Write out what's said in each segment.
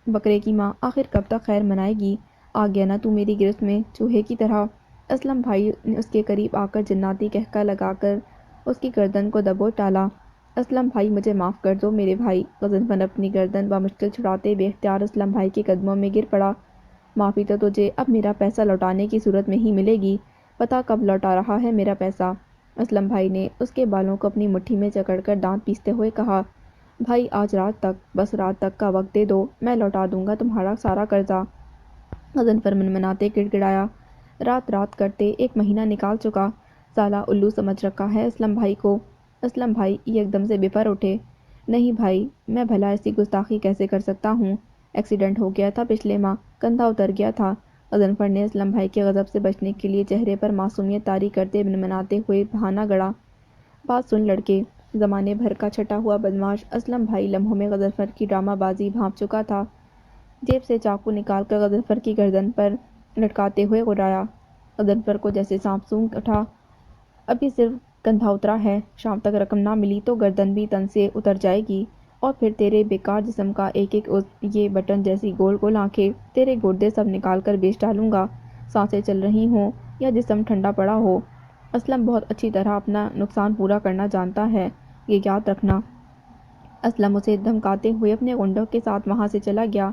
بکرے کی ماں آخر کب تک خیر منائے گی؟ آ گیا نا تو میری گرفت میں چوہے کی طرح۔ اسلم بھائی نے اس کے قریب آ کر جناتی قہقہ لگا کر اس کی گردن کو دبوچ ڈالا۔ اسلم بھائی مجھے معاف کر دو میرے بھائی۔ غضنفر اپنی گردن بمشکل چھڑاتے بے اختیار اسلم بھائی کے قدموں میں گر پڑا۔ معافی تو تجھے اب میرا پیسہ لوٹانے کی صورت میں ہی ملے گی۔ پتہ کب لوٹا رہا ہے میرا پیسہ؟ اسلم بھائی نے اس کے بالوں کو اپنی مٹھی میں جکڑ کر دانت پیستے ہوئے کہا۔ بھائی آج رات تک، بس رات تک کا وقت دے دو، میں لوٹا دوں گا تمہارا سارا قرضہ۔ غضنفر منمناتے گڑگڑایا۔ رات رات کرتے 1 مہینہ نکال چکا۔ سالہ الو سمجھ رکھا ہے اسلم بھائی کو۔ اسلم بھائی ایک دم سے بفر اٹھے۔ نہیں بھائی، میں بھلا ایسی گستاخی کیسے کر سکتا ہوں؟ ایکسیڈنٹ ہو گیا تھا پچھلے ماہ، کندھا اتر گیا تھا۔ غضنفر نے اسلم بھائی کے غضب سے بچنے کے لیے چہرے پر معصومیت طاری کرتے منمناتے ہوئے بہانہ گڑھا۔ بات سن لڑکے، زمانے بھر کا چھٹا ہوا بدمعاش اسلم بھائی لمحوں میں غضنفر کی ڈرامہ بازی بھانپ چکا تھا۔ جیب سے چاقو نکال کر غضنفر کی گردن پر لٹکاتے ہوئے غرایا۔ غضنفر کو جیسے سانپ سونگھ اٹھا۔ ابھی صرف کندھا اترا ہے، شام تک رقم نہ ملی تو گردن بھی تن سے اتر جائے گی، اور پھر تیرے بیکار جسم کا ایک ایک عضو، یہ بٹن جیسی گول گول آنکھیں، تیرے گردے سب نکال کر بیچ ڈالوں گا، سانسیں چل رہی ہوں یا جسم ٹھنڈا پڑا ہو۔ اسلم بہت اچھی طرح اپنا نقصان پورا کرنا جانتا ہے، یہ یاد رکھنا۔ اسلم اسے دھمکاتے ہوئے اپنے غنڈوں کے ساتھ وہاں سے چلا گیا،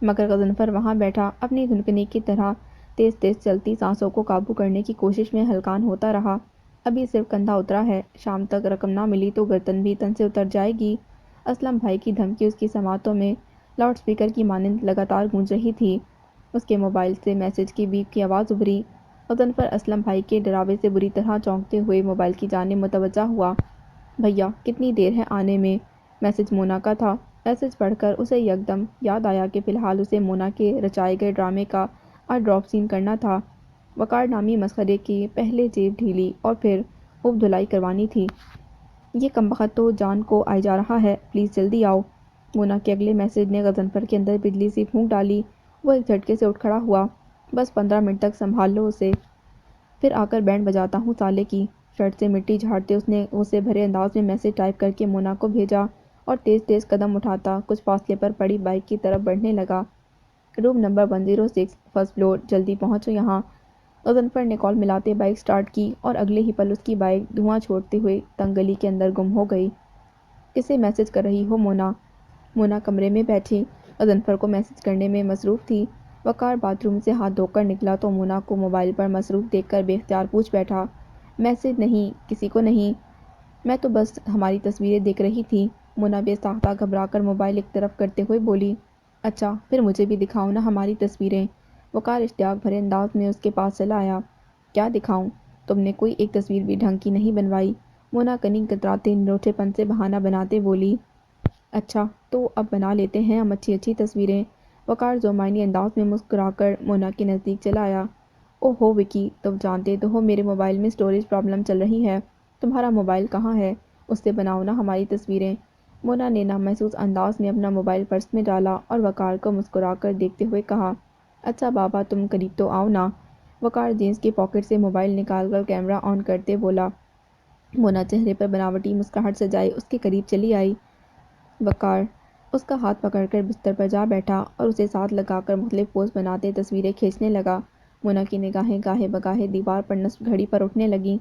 مگر غضنفر وہاں بیٹھا اپنی دھنکنے کی طرح تیز تیز چلتی سانسوں کو قابو کرنے کی کوشش میں ہلکان ہوتا رہا۔ ابھی صرف کندھا اترا ہے، شام تک رقم نہ ملی تو گردن بھی تن سے اتر جائے گی۔ اسلم بھائی کی دھمکی اس کی سماعتوں میں لاؤڈ سپیکر کی مانند لگاتار گونج رہی تھی۔ اس کے موبائل سے میسج کی بیپ کی آواز ابھری۔ غضنفر اسلم بھائی کے ڈراوے سے بری طرح چونکتے ہوئے موبائل کی جانب متوجہ ہوا۔ بھیا کتنی دیر ہے آنے میں؟ میسج مونا کا تھا۔ میسج پڑھ کر اسے یکدم یاد آیا کہ فی الحال اسے مونا کے رچائے گئے ڈرامے کا آج ڈراپ سین کرنا تھا۔ وقار نامی مسخرے کی پہلے جیب ڈھیلی اور پھر خوب دھلائی کروانی تھی۔ یہ کمبخت تو جان کو آئے جا رہا ہے، پلیز جلدی آؤ۔ مونا کے اگلے میسج نے غضنفر کے اندر بجلی سی پھونک ڈالی۔ وہ ایک جھٹکے سے اٹھ کھڑا ہوا۔ بس 15 منٹ تک سنبھال لو اسے، پھر آ کر بینڈ بجاتا ہوں سالے کی۔ شرٹ سے مٹی جھاڑتے اس نے غصے بھرے انداز میں میسج ٹائپ کر کے مونا کو بھیجا اور تیز تیز قدم اٹھاتا کچھ فاصلے پر پڑی بائک کی طرف بڑھنے لگا۔ روم نمبر 106، فرسٹ فلور، جلدی پہنچو یہاں۔ غضنفر نے کال ملاتے بائک سٹارٹ کی اور اگلے ہی پل اس کی بائک دھواں چھوڑتے ہوئے تنگ گلی کے اندر گم ہو گئی۔ کسے میسج کر رہی ہو مونا؟ مونا کمرے میں بیٹھی غضنفر کو میسج کرنے میں مصروف تھی۔ وقار باتھ روم سے ہاتھ دھو کر نکلا تو مونا کو موبائل پر مصروف دیکھ کر بے اختیار پوچھ بیٹھا۔ میسج نہیں، کسی کو نہیں، میں تو بس ہماری تصویریں دیکھ رہی تھی۔ مونا بے ساختہ گھبرا کر موبائل ایک طرف کرتے ہوئے بولی۔ اچھا پھر مجھے بھی دکھاؤ نا ہماری تصویریں۔ وقار اشتیاق بھرے انداز میں اس کے پاس چلا آیا۔ کیا دکھاؤں؟ تم نے کوئی ایک تصویر بھی ڈھنگ کی نہیں بنوائی۔ مونا کنی کتراتے نروٹھے پن سے بہانہ بناتے بولی۔ اچھا تو اب بنا لیتے ہیں ہم اچھی اچھی تصویریں۔ وقار ذومعنی انداز میں مسکرا کر مونا کے نزدیک چلا آیا۔ اوہ ہو وکی، تم جانتے تو ہو میرے موبائل میں اسٹوریج پرابلم چل رہی ہے۔ تمہارا موبائل کہاں ہے؟ اس سے بناؤ نا ہماری تصویریں۔ مونا نے نامحسوس انداز میں اپنا موبائل پرس میں ڈالا اور وقار کو مسکرا کر دیکھتے ہوئے کہا۔ اچھا بابا تم قریب تو آؤ نا۔ وقار جینس کی پاکٹ سے موبائل نکال کر کیمرہ آن کرتے بولا۔ مونا چہرے پر بناوٹی مسکراہٹ سجائے اس کے قریب چلی آئی۔ وقار اس کا ہاتھ پکڑ کر بستر پر جا بیٹھا اور اسے ساتھ لگا کر مختلف پوز بناتے تصویریں کھینچنے لگا۔ مونا کی نگاہیں گاہے بگاہے دیوار پر نصب گھڑی پر اٹھنے لگیں۔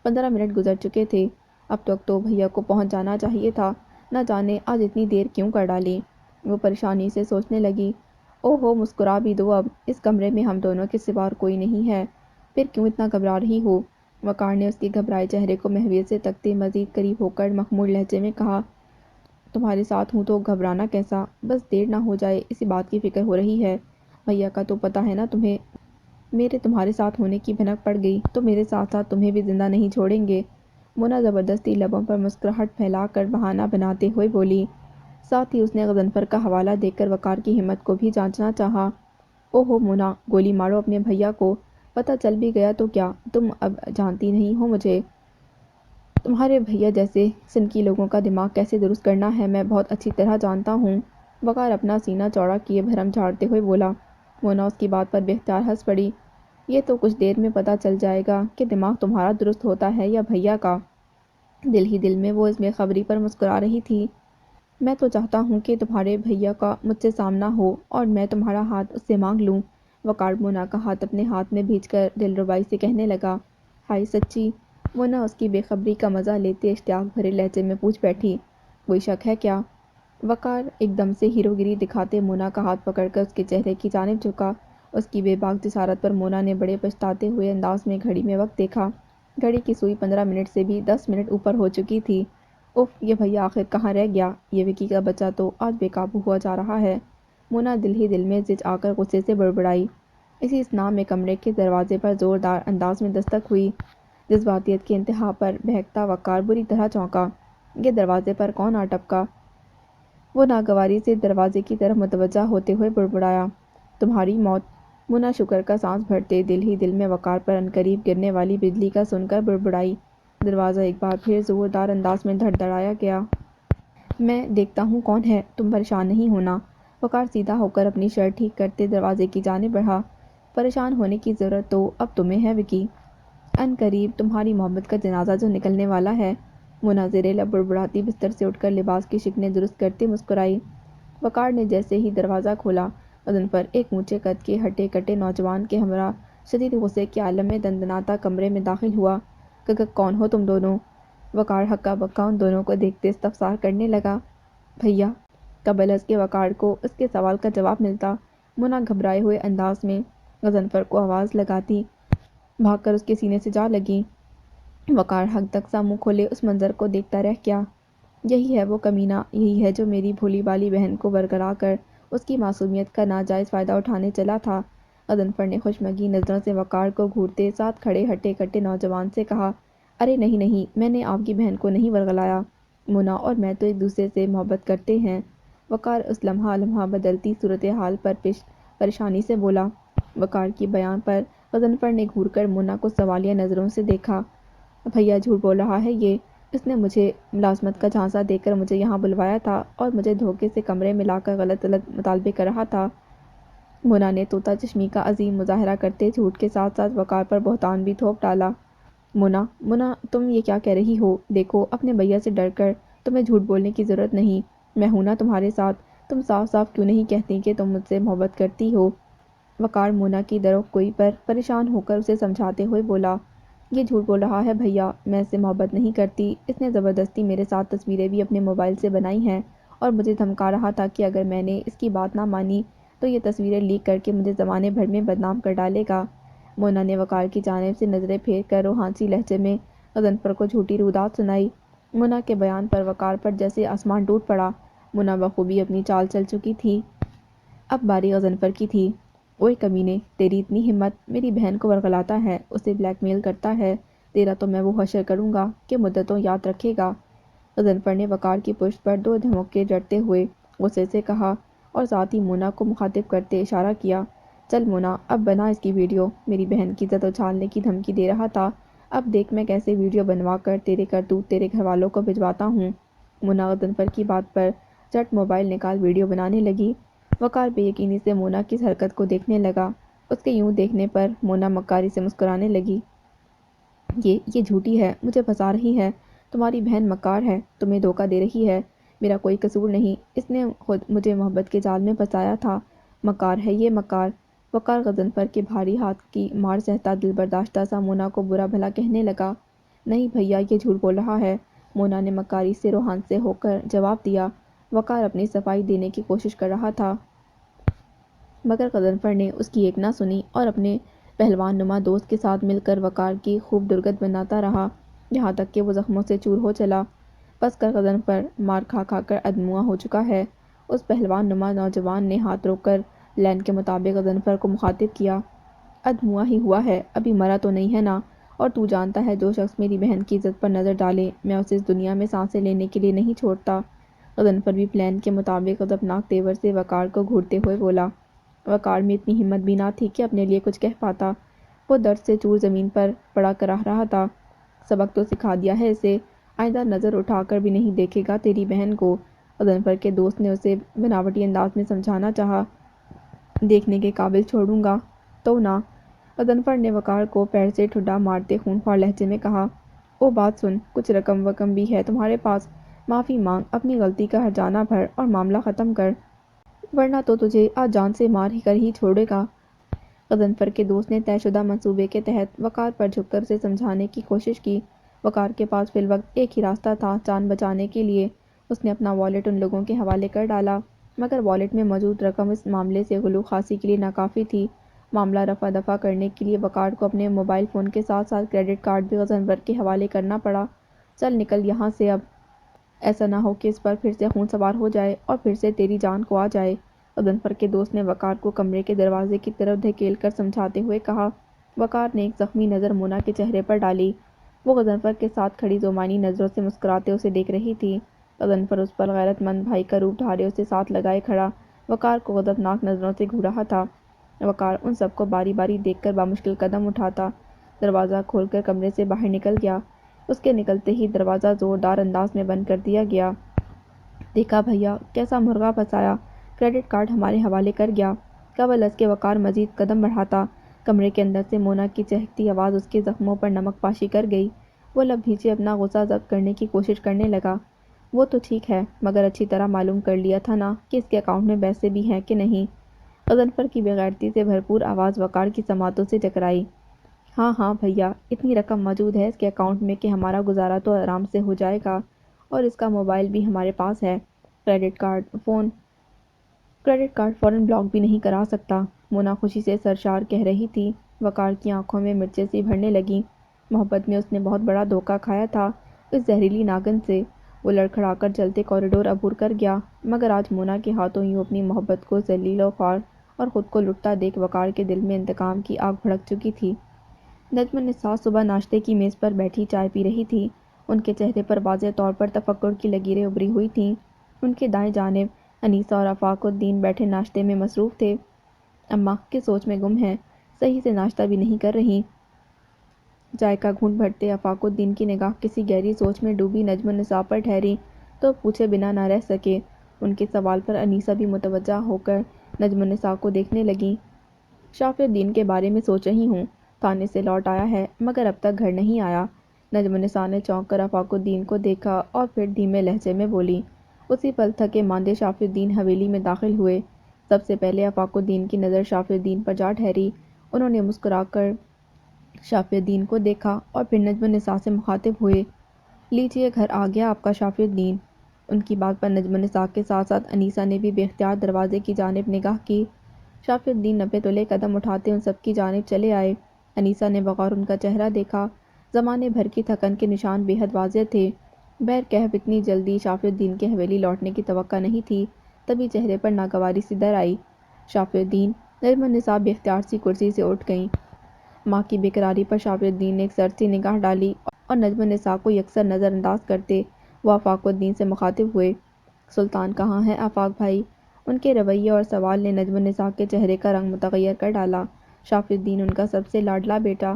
15 منٹ گزر چکے تھے، اب تک تو بھیا کو پہنچ جانا چاہیے تھا، نہ جانے آج اتنی دیر کیوں کر ڈالی۔ وہ پریشانی سے سوچنے لگی۔ او ہو مسکرا بھی دو اب، اس کمرے میں ہم دونوں کے سوا اور کوئی نہیں ہے، پھر کیوں اتنا گھبرا رہی ہو؟ وقار نے اس کے گھبرائے چہرے کو محویت سے تکتے مزید قریب ہو کر مخمور لہجے میں کہا۔ تمہارے ساتھ ہوں تو گھبرانا کیسا، بس دیر نہ ہو جائے اسی بات کی فکر ہو رہی ہے۔ بھیا کا تو پتہ ہے نا تمہیں، میرے تمہارے ساتھ ہونے کی بھنک پڑ گئی تو میرے ساتھ ساتھ تمہیں بھی زندہ نہیں چھوڑیں گے۔ مونا زبردستی لبوں پر مسکراہٹ پھیلا کر بہانہ بناتے ہوئے بولی۔ ساتھ ہی اس نے غضنفر کا حوالہ دیکھ کر وقار کی ہمت کو بھی جانچنا چاہا۔ او ہو مونا، گولی مارو اپنے بھیا کو، پتہ چل بھی گیا تو کیا، تم اب جانتی نہیں ہو مجھے؟ تمہارے بھیا جیسے سنکی لوگوں کا دماغ کیسے درست کرنا ہے میں بہت اچھی طرح جانتا ہوں۔ وقار اپنا سینہ چوڑا کیے بھرم جھاڑتے ہوئے بولا۔ مونا اس کی بات پر بے اختیار ہنس پڑی۔ یہ تو کچھ دیر میں پتہ چل جائے گا کہ دماغ تمہارا درست ہوتا ہے یا بھیا کا۔ دل ہی دل میں وہ اس بے خبری پر مسکرا رہی تھی۔ میں تو چاہتا ہوں کہ تمہارے بھیا کا مجھ سے سامنا ہو اور میں تمہارا ہاتھ اس سے مانگ لوں۔ وقار مونا کا ہاتھ اپنے ہاتھ میں بھیج کر دلربائی سے کہنے لگا۔ ہائے سچی؟ مونا اس کی بے خبری کا مزہ لیتے اشتیاق بھرے لہجے میں پوچھ بیٹھی۔ کوئی شک ہے کیا؟ وقار ایک دم سے ہیروگری دکھاتے مونا کا ہاتھ پکڑ کر اس کے چہرے کی جانب جھکا۔ اس کی بے باک جسارت پر مونا نے بڑے پچھتاتے ہوئے انداز میں گھڑی میں وقت دیکھا۔ گھڑی کی سوئی 15 منٹ سے بھی 10 منٹ اوپر ہو چکی تھی۔ اف، یہ بھیا آخر کہاں رہ گیا؟ یہ وکی کا بچہ تو آج بے قابو ہوا جا رہا ہے۔ مونا دل ہی دل میں زچ آ کر غصے سے بڑبڑائی۔ اسی اثنا میں کمرے کے دروازے پر زوردار انداز میں دستک ہوئی۔ جذباتیت کی انتہا پر بہکتا وقار بری طرح چونکا۔ یہ دروازے پر کون آ ٹپکا؟ وہ ناگواری سے دروازے کی طرف متوجہ ہوتے ہوئے بڑبڑایا۔ تمہاری موت؟ مونا شکر کا سانس بھرتے دل ہی دل میں وقار پر عنقریب گرنے والی بجلی کا سن کر بڑبڑائی۔ دروازہ ایک بار پھر زوردار انداز میں دھڑدھڑایا گیا۔ میں دیکھتا ہوں کون ہے، تم پریشان نہیں ہونا۔ وقار سیدھا ہو کر اپنی شرٹ ٹھیک کرتے دروازے کی جانب بڑھا۔ پریشان ہونے کی ضرورت تو اب تمہیں ہے وکی۔ عنقریب تمہاری محبت کا جنازہ جو نکلنے والا ہے۔ مونا زیر لب بڑبڑاتی بستر سے اٹھ کر لباس کی شکنیں درست کرتے مسکرائی۔ وقار نے جیسے ہی دروازہ کھولا، غضنفر ایک اونچے قد کے ہٹے کٹے نوجوان کے ہمراہ شدید غصے کے عالم میں دندناتا کمرے میں داخل ہوا۔ کون ہو تم دونوں؟ وقار ہکا بکا ان دونوں کو دیکھتے استفسار کرنے لگا۔ بھیا؟ قبل از کہ وقار کو اس کے سوال کا جواب ملتا، مونا گھبرائے ہوئے انداز میں غضنفر کو آواز لگاتی بھاگ کر اس کے سینے سے جا لگی۔ وقار حق تک سا منہ کھولے اس منظر کو دیکھتا رہ گیا۔ یہی ہے وہ کمینہ، یہی ہے جو میری بھولی بالی بہن کو برگلا کر اس کی معصومیت کا ناجائز فائدہ اٹھانے چلا تھا۔ غضنفر نے خوشمگی نظروں سے وقار کو گھورتے ساتھ کھڑے ہٹے کٹے نوجوان سے کہا، ارے نہیں نہیں، میں نے آپ کی بہن کو نہیں ورگلایا۔ مونا اور میں تو ایک دوسرے سے محبت کرتے ہیں۔ وقار اس لمحہ بدلتی صورتحال پر پریشانی سے بولا۔ وقار کی بیان پر غضنفر نے گھور کر مونا کو سوالیہ نظروں سے دیکھا۔ بھیا جھوٹ بول رہا ہے یہ، اس نے مجھے ملازمت کا جھانسا دے کر مجھے یہاں بلوایا تھا اور مجھے دھوکے سے کمرے میں لا کر غلط مطالبے کر رہا تھا۔ مونا نے طوطا چشمی کا عظیم مظاہرہ کرتے جھوٹ کے ساتھ ساتھ وقار پر بہتان بھی تھوپ ڈالا۔ مونا تم یہ کیا کہہ رہی ہو؟ دیکھو اپنے بھیا سے ڈر کر تمہیں جھوٹ بولنے کی ضرورت نہیں، میں ہوں نا تمہارے ساتھ، تم صاف صاف کیوں نہیں کہتی کہ تم مجھ سے محبت کرتی ہو؟ وقار مونا کی دروغگوئی پر پریشان ہو کر اسے سمجھاتے ہوئے بولا، یہ جھوٹ بول رہا ہے بھیا، میں اس سے محبت نہیں کرتی، اس نے زبردستی میرے ساتھ تصویریں بھی اپنے موبائل سے بنائی ہیں اور مجھے دھمکا رہا تھا کہ اگر میں نے اس کی بات نہ مانی تو یہ تصویریں لیک کر کے مجھے زمانے بھر میں بدنام کر ڈالے گا۔ مونا نے وقار کی جانب سے نظریں پھیر کر روحانسی لہجے میں غضنفر کو جھوٹی رودات سنائی۔ مونا کے بیان پر وقار پر جیسے آسمان ٹوٹ پڑا۔ مونا بخوبی اپنی چال چل چکی تھی، اب باری غضنفر کی تھی۔ اوئے کمینے، تیری اتنی ہمت، میری بہن کو ورغلاتا ہے، اسے بلیک میل کرتا ہے، تیرا تو میں وہ حشر کروں گا کہ مدتوں یاد رکھے گا۔ غضنفر نے وقار کی پشت پر 2 دھمکے جڑتے ہوئے غصے سے کہا اور ساتھ ہی مونا کو مخاطب کرتے اشارہ کیا، چل مونا اب بنا اس کی ویڈیو، میری بہن کی عزت اچھالنے کی دھمکی دے رہا تھا، اب دیکھ میں کیسے ویڈیو بنوا کر تیرے کرتوت تیرے گھر والوں کو بھجواتا ہوں۔ مونا غضنفر کی بات پر جھٹ موبائل نکال ویڈیو بنانے لگی۔ وقار بے یقینی سے مونا کی اس حرکت کو دیکھنے لگا۔ اس کے یوں دیکھنے پر مونا مکاری سے مسکرانے لگی۔ یہ جھوٹی ہے، مجھے پھنسا رہی ہے، تمہاری بہن مکار ہے، تمہیں دھوکہ دے رہی ہے، میرا کوئی قصور نہیں، اس نے خود مجھے محبت کے جال میں پھنسایا تھا، مکار ہے یہ مکار۔ وقار غضنفر کے بھاری ہاتھ کی مار سہتا دل برداشتہ سا مونا کو برا بھلا کہنے لگا، نہیں بھیا یہ جھوٹ بول رہا ہے، مونا نے مکاری سے روحان سے ہو کر جواب دیا۔ وقار اپنی صفائی دینے کی کوشش کر رہا تھا مگر غضنفر نے اس کی ایک نہ سنی اور اپنے پہلوان نما دوست کے ساتھ مل کر وقار کی خوب درگت بناتا رہا یہاں تک کہ وہ زخموں سے چور ہو چلا۔ بس کر غضنفر، مار کھا کھا کر ادموا ہو چکا ہے۔ اس پہلوان نما نوجوان نے ہاتھ روک کر لین کے مطابق غضنفر کو مخاطب کیا، ادموا ہی ہوا ہے، ابھی مرا تو نہیں ہے نا، اور تو جانتا ہے جو شخص میری بہن کی عزت پر نظر ڈالے میں اسے اس دنیا میں سانسیں لینے کے لیے نہیں چھوڑتا۔ غضنفر بھی پلان کے مطابق غضبناک تیور سے وقار کو گھورتے ہوئے بولا۔ وقار میں اتنی ہمت بھی نہ تھی کہ اپنے لیے کچھ کہہ پاتا، وہ درد سے چور زمین پر پڑا کراہ رہا تھا۔ سبق تو سکھا دیا ہے اسے، آئندہ نظر اٹھا کر بھی نہیں دیکھے گا تیری بہن کو۔ غضنفر کے دوست نے اسے بناوٹی انداز میں سمجھانا چاہا، دیکھنے کے قابل چھوڑوں گا تو نہ۔ غضنفر نے وقار کو پیر سے ٹھڈا مارتے خونخوار لہجے میں کہا، او بات سن، کچھ رقم وقم بھی ہے تمہارے پاس؟ معافی مانگ، اپنی غلطی کا ہرجانہ بھر اور معاملہ ختم کر، ورنہ تو تجھے آج جان سے مار کر ہی چھوڑے گا۔ غضنفر کے دوست نے طے شدہ منصوبے کے تحت وقار پر جھک کر اسے سمجھانے کی کوشش کی۔ وقار کے پاس فی الوقت ایک ہی راستہ تھا جان بچانے کے لیے۔ اس نے اپنا والیٹ ان لوگوں کے حوالے کر ڈالا، مگر والیٹ میں موجود رقم اس معاملے سے غلو خاصی کے لیے ناکافی تھی۔ معاملہ رفع دفع کرنے کے لیے وقار کو اپنے موبائل فون کے ساتھ ساتھ کریڈٹ کارڈ بھی غضنفر کے حوالے کرنا پڑا۔ چل نکل یہاں سے اب، ایسا نہ ہو کہ اس پر پھر سے خون سوار ہو جائے اور پھر سے تیری جان کو آ جائے۔ غضنفر کے دوست نے وقار کو کمرے کے دروازے کی طرف دھکیل کر سمجھاتے ہوئے کہا۔ وقار نے ایک زخمی نظر مونا کے چہرے پر ڈالی۔ وہ غضنفر کے ساتھ کھڑی زومانی نظروں سے مسکراتے اسے دیکھ رہی تھی۔ غضنفر اس پر غیرت مند بھائی کا روپ دھارے اسے ساتھ لگائے کھڑا وقار کو غضبناک نظروں سے گھور رہا تھا۔ وقار ان سب کو باری باری دیکھ کر بامشکل قدم اٹھاتا دروازہ کھول کر کمرے سے باہر نکل گیا۔ اس کے نکلتے ہی دروازہ زوردار انداز میں بند کر دیا گیا۔ دیکھا بھیا، کیسا مرغا پھنسایا، کریڈٹ کارڈ ہمارے حوالے کر گیا۔ قبل از کہ وقار مزید قدم بڑھاتا، کمرے کے اندر سے مونا کی چہکتی آواز اس کے زخموں پر نمک پاشی کر گئی۔ وہ لب بھیجے اپنا غصہ ضبط کرنے کی کوشش کرنے لگا۔ وہ تو ٹھیک ہے، مگر اچھی طرح معلوم کر لیا تھا نا کہ اس کے اکاؤنٹ میں پیسے بھی ہیں کہ نہیں؟ غضنفر کی بے غیرتی سے بھرپور آواز وقار کی سماعتوں سے ٹکرائی۔ ہاں ہاں بھیا، اتنی رقم موجود ہے اس کے اکاؤنٹ میں کہ ہمارا گزارا تو آرام سے ہو جائے گا، اور اس کا موبائل بھی ہمارے پاس ہے۔ کریڈٹ کارڈ فوراً بلاک بھی نہیں کرا سکتا، مونا خوشی سے سرشار کہہ رہی تھی۔ وقار کی آنکھوں میں مرچیں سی بھرنے لگیں۔ محبت میں اس نے بہت بڑا دھوکہ کھایا تھا اس زہریلی ناگن سے۔ وہ لڑکھڑا کر چلتے کوریڈور عبور کر گیا، مگر آج مونا کے ہاتھوں یوں اپنی محبت کو ذلیل و خوار اور خود کو لٹتا دیکھ وقار کے دل میں انتقام کی آگ بھڑک چکی تھی۔ نجم النساء صبح ناشتے کی میز پر بیٹھی چائے پی رہی تھی۔ ان کے چہرے پر واضح طور پر تفکر کی لکیریں ابھری ہوئی تھیں۔ ان کے دائیں جانب انیسہ اور آفاق الدین بیٹھے ناشتے میں مصروف تھے۔ اماں کس سوچ میں گم ہیں، صحیح سے ناشتہ بھی نہیں کر رہی۔ چائے کا گھونٹ بھرتے آفاق الدین کی نگاہ کسی گہری سوچ میں ڈوبی نجم النساء پر ٹھہری تو پوچھے بنا نہ رہ سکے۔ ان کے سوال پر انیسہ بھی متوجہ ہو کر نجم النساء کو دیکھنے لگیں۔ شافی الدین کے بارے میں سوچ رہی ہوں، تھانے سے لوٹ آیا ہے مگر اب تک گھر نہیں آیا۔ نجم النساء نے چونک کر آفاق الدین کو دیکھا اور پھر دھیمے لہجے میں بولی۔ اسی پل تھکے ماندے شافی الدین حویلی میں داخل ہوئے۔ سب سے پہلے آفاق الدین کی نظر شافی الدین پر جا ٹھہری۔ انہوں نے مسکرا کر شافی الدین کو دیکھا اور پھر نجم النساء سے مخاطب ہوئے۔ لیجیے گھر آ گیا آپ کا شافی الدین۔ ان کی بات پر نجم النساء کے ساتھ ساتھ انیسہ نے بھی بے اختیار دروازے کی جانب نگاہ کی۔ شافی الدین 90 تلے قدم اٹھاتے ان سب کی جانب چلے آئے۔ انیسہ نے بغور ان کا چہرہ دیکھا۔ زمانے بھر کی تھکن کے نشان بے حد واضح تھے۔ بہرکیف اتنی جلدی شافی الدین کے حویلی لوٹنے کی توقع نہیں تھی، تبھی چہرے پر ناگواری سی در آئی۔ شافی الدین، نجم النساء بے اختیار سی کرسی سے اٹھ گئیں۔ ماں کی بے قراری پر شافی الدین نے ایک سرد سی نگاہ ڈالی اور نجم النساء کو یکسر نظر انداز کرتے وہ آفاق الدین سے مخاطب ہوئے۔ سلطان کہاں ہے آفاق بھائی؟ ان کے رویے اور سوال نے نجم النساء کے چہرے کا رنگ متغیر کر ڈالا۔ شافی الدین ان کا سب سے لاڈلا بیٹا،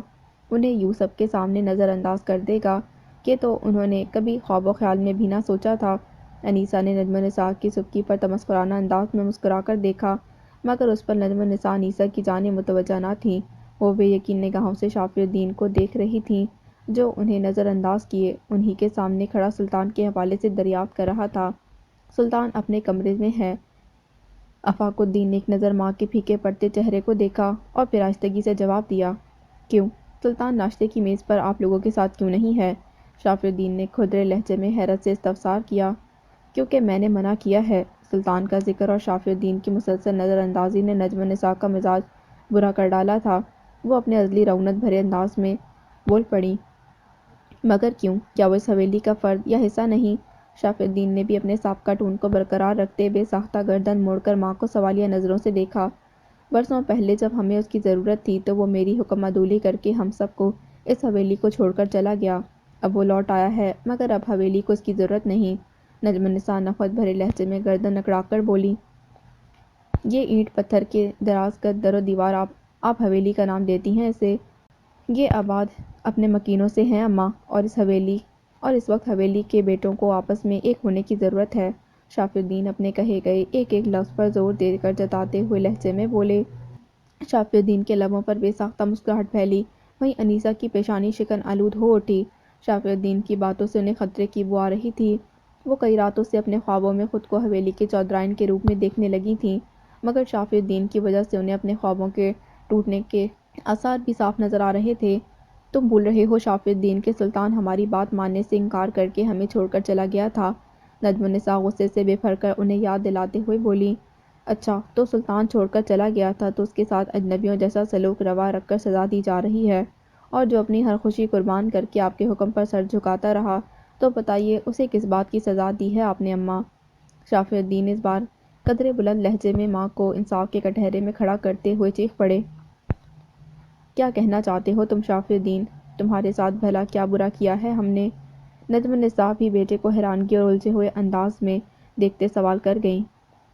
انہیں یوں سب کے سامنے نظر انداز کر دے گا کہ تو انہوں نے کبھی خواب و خیال میں بھی نہ سوچا تھا۔ انیسہ نے نجم النساء کی سبکی پر تمسخرانہ انداز میں مسکرا کر دیکھا، مگر اس پر نجم النساء انیسہ کی جانب متوجہ نہ تھیں۔ وہ بے یقین نگاہوں سے شافی الدین کو دیکھ رہی تھیں جو انہیں نظر انداز کیے انہی کے سامنے کھڑا سلطان کے حوالے سے دریافت کر رہا تھا۔ سلطان اپنے کمرے میں ہے۔ آفاق الدین نے ایک نظر ماں کے پھیکے پڑتے چہرے کو دیکھا اور پھر آہستگی سے جواب دیا۔ کیوں؟ سلطان ناشتے کی میز پر آپ لوگوں کے ساتھ کیوں نہیں ہے؟ شافی الدین نے کھردرے لہجے میں حیرت سے استفسار کیا۔ کیونکہ میں نے منع کیا ہے۔ سلطان کا ذکر اور شافی الدین کی مسلسل نظر اندازی نے نجم النساء کا مزاج برا کر ڈالا تھا۔ وہ اپنے عزلی رعونت بھرے انداز میں بول پڑیں۔ مگر کیوں؟ کیا وہ اس حویلی کا فرد یا حصہ نہیں؟ شافی الدین نے بھی اپنے سابقہ ٹون کو برقرار رکھتے بے ساختہ گردن موڑ کر ماں کو سوالیہ نظروں سے دیکھا۔ برسوں پہلے جب ہمیں اس کی ضرورت تھی تو وہ میری حکم عدولی کر کے ہم سب کو اس حویلی کو چھوڑ کر چلا گیا۔ اب وہ لوٹ آیا ہے مگر اب حویلی کو اس کی ضرورت نہیں۔ نجم النساء نفرت بھرے لہجے میں گردن اکڑا کر بولی۔ یہ اینٹ پتھر کے دراز قد در و دیوار آپ حویلی کا نام دیتی ہیں اسے؟ یہ آباد اپنے مکینوں سے ہیں اماں، اور اس وقت حویلی کے بیٹوں کو آپس میں ایک ہونے کی ضرورت ہے۔ شافی الدین اپنے کہے گئے ایک ایک لفظ پر زور دے کر جتاتے ہوئے لہجے میں بولے۔ شافی الدین کے لبوں پر بے ساختہ مسکراہٹ پھیلی، وہیں انیسہ کی پیشانی شکن آلود ہو اٹھی۔ شافی الدین کی باتوں سے انہیں خطرے کی بو آ رہی تھی۔ وہ کئی راتوں سے اپنے خوابوں میں خود کو حویلی کے چودرائن کے روپ میں دیکھنے لگی تھیں، مگر شافی الدین کی وجہ سے انہیں اپنے خوابوں کے ٹوٹنے کے آثار بھی صاف نظر آ رہے تھے۔ تم بھول رہے ہو شافی الدین کہ سلطان ہماری بات ماننے سے انکار کر کے ہمیں چھوڑ کر چلا گیا تھا۔ نجم النساء غصے سے بے پھر کر انہیں یاد دلاتے ہوئے بولی۔ اچھا، تو سلطان چھوڑ کر چلا گیا تھا تو اس کے ساتھ اجنبیوں جیسا سلوک روا رکھ کر سزا دی جا رہی ہے، اور جو اپنی ہر خوشی قربان کر کے آپ کے حکم پر سر جھکاتا رہا، تو بتائیے اسے کس بات کی سزا دی ہے آپ نے اماں؟ شافی الدین اس بار قدرے بلند لہجے میں ماں کو انصاف کے کٹہرے میں کھڑا کرتے ہوئے چیخ پڑے۔ کیا کہنا چاہتے ہو تم شافی الدین؟ تمہارے ساتھ بھلا کیا برا کیا ہے ہم نے؟ نجم النساء بھی بیٹے کو حیرانگی اور الجھے ہوئے انداز میں دیکھتے سوال کر گئیں۔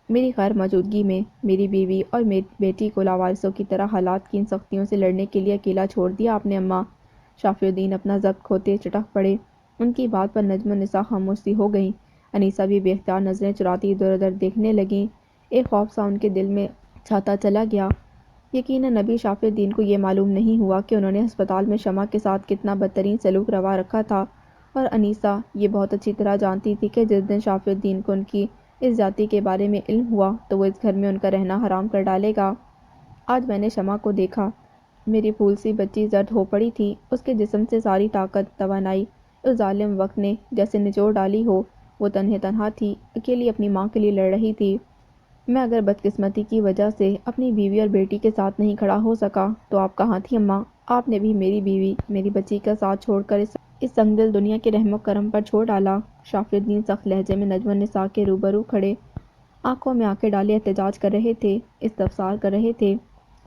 میری غیر موجودگی میں میری بیوی اور میری بیٹی کو لاوارثوں کی طرح حالات کی ان سختیوں سے لڑنے کے لیے اکیلا چھوڑ دیا آپ نے اماں؟ شافی الدین اپنا ضبط کھوتے چٹک پڑے۔ ان کی بات پر نجم النساء خاموش سی ہو گئیں۔ انیسہ بھی بے اختیار نظریں چراتی ادھر ادھر دیکھنے لگیں۔ ایک خوف سا ان کے دل میں چھاتا چلا گیا۔ یقیناً ابھی شافی الدین کو یہ معلوم نہیں ہوا کہ انہوں نے ہسپتال میں شمع کے ساتھ کتنا بدترین سلوک روا رکھا تھا، اور انیسہ یہ بہت اچھی طرح جانتی تھی کہ جس دن شافی الدین کو ان کی اس زیادتی کے بارے میں علم ہوا تو وہ اس گھر میں ان کا رہنا حرام کر ڈالے گا۔ آج میں نے شمع کو دیکھا۔ میری پھول سی بچی زرد ہو پڑی تھی، اس کے جسم سے ساری طاقت توانائی اس ظالم وقت نے جیسے نچوڑ ڈالی ہو۔ وہ تنہا تھی، اکیلی اپنی ماں کے لیے لڑ رہی تھی۔ میں اگر بدقسمتی کی وجہ سے اپنی بیوی اور بیٹی کے ساتھ نہیں کھڑا ہو سکا تو آپ کہاں تھی اماں؟ آپ نے بھی میری بیوی، میری بچی کا ساتھ چھوڑ کر اس سنگ دل دنیا کے رحم و کرم پر چھوڑ ڈالا۔ شافی الدین سخت لہجے میں نجم النساء کے روبرو کھڑے، آنکھوں میں آنکھیں ڈالے احتجاج کر رہے تھے، استفسار کر رہے تھے۔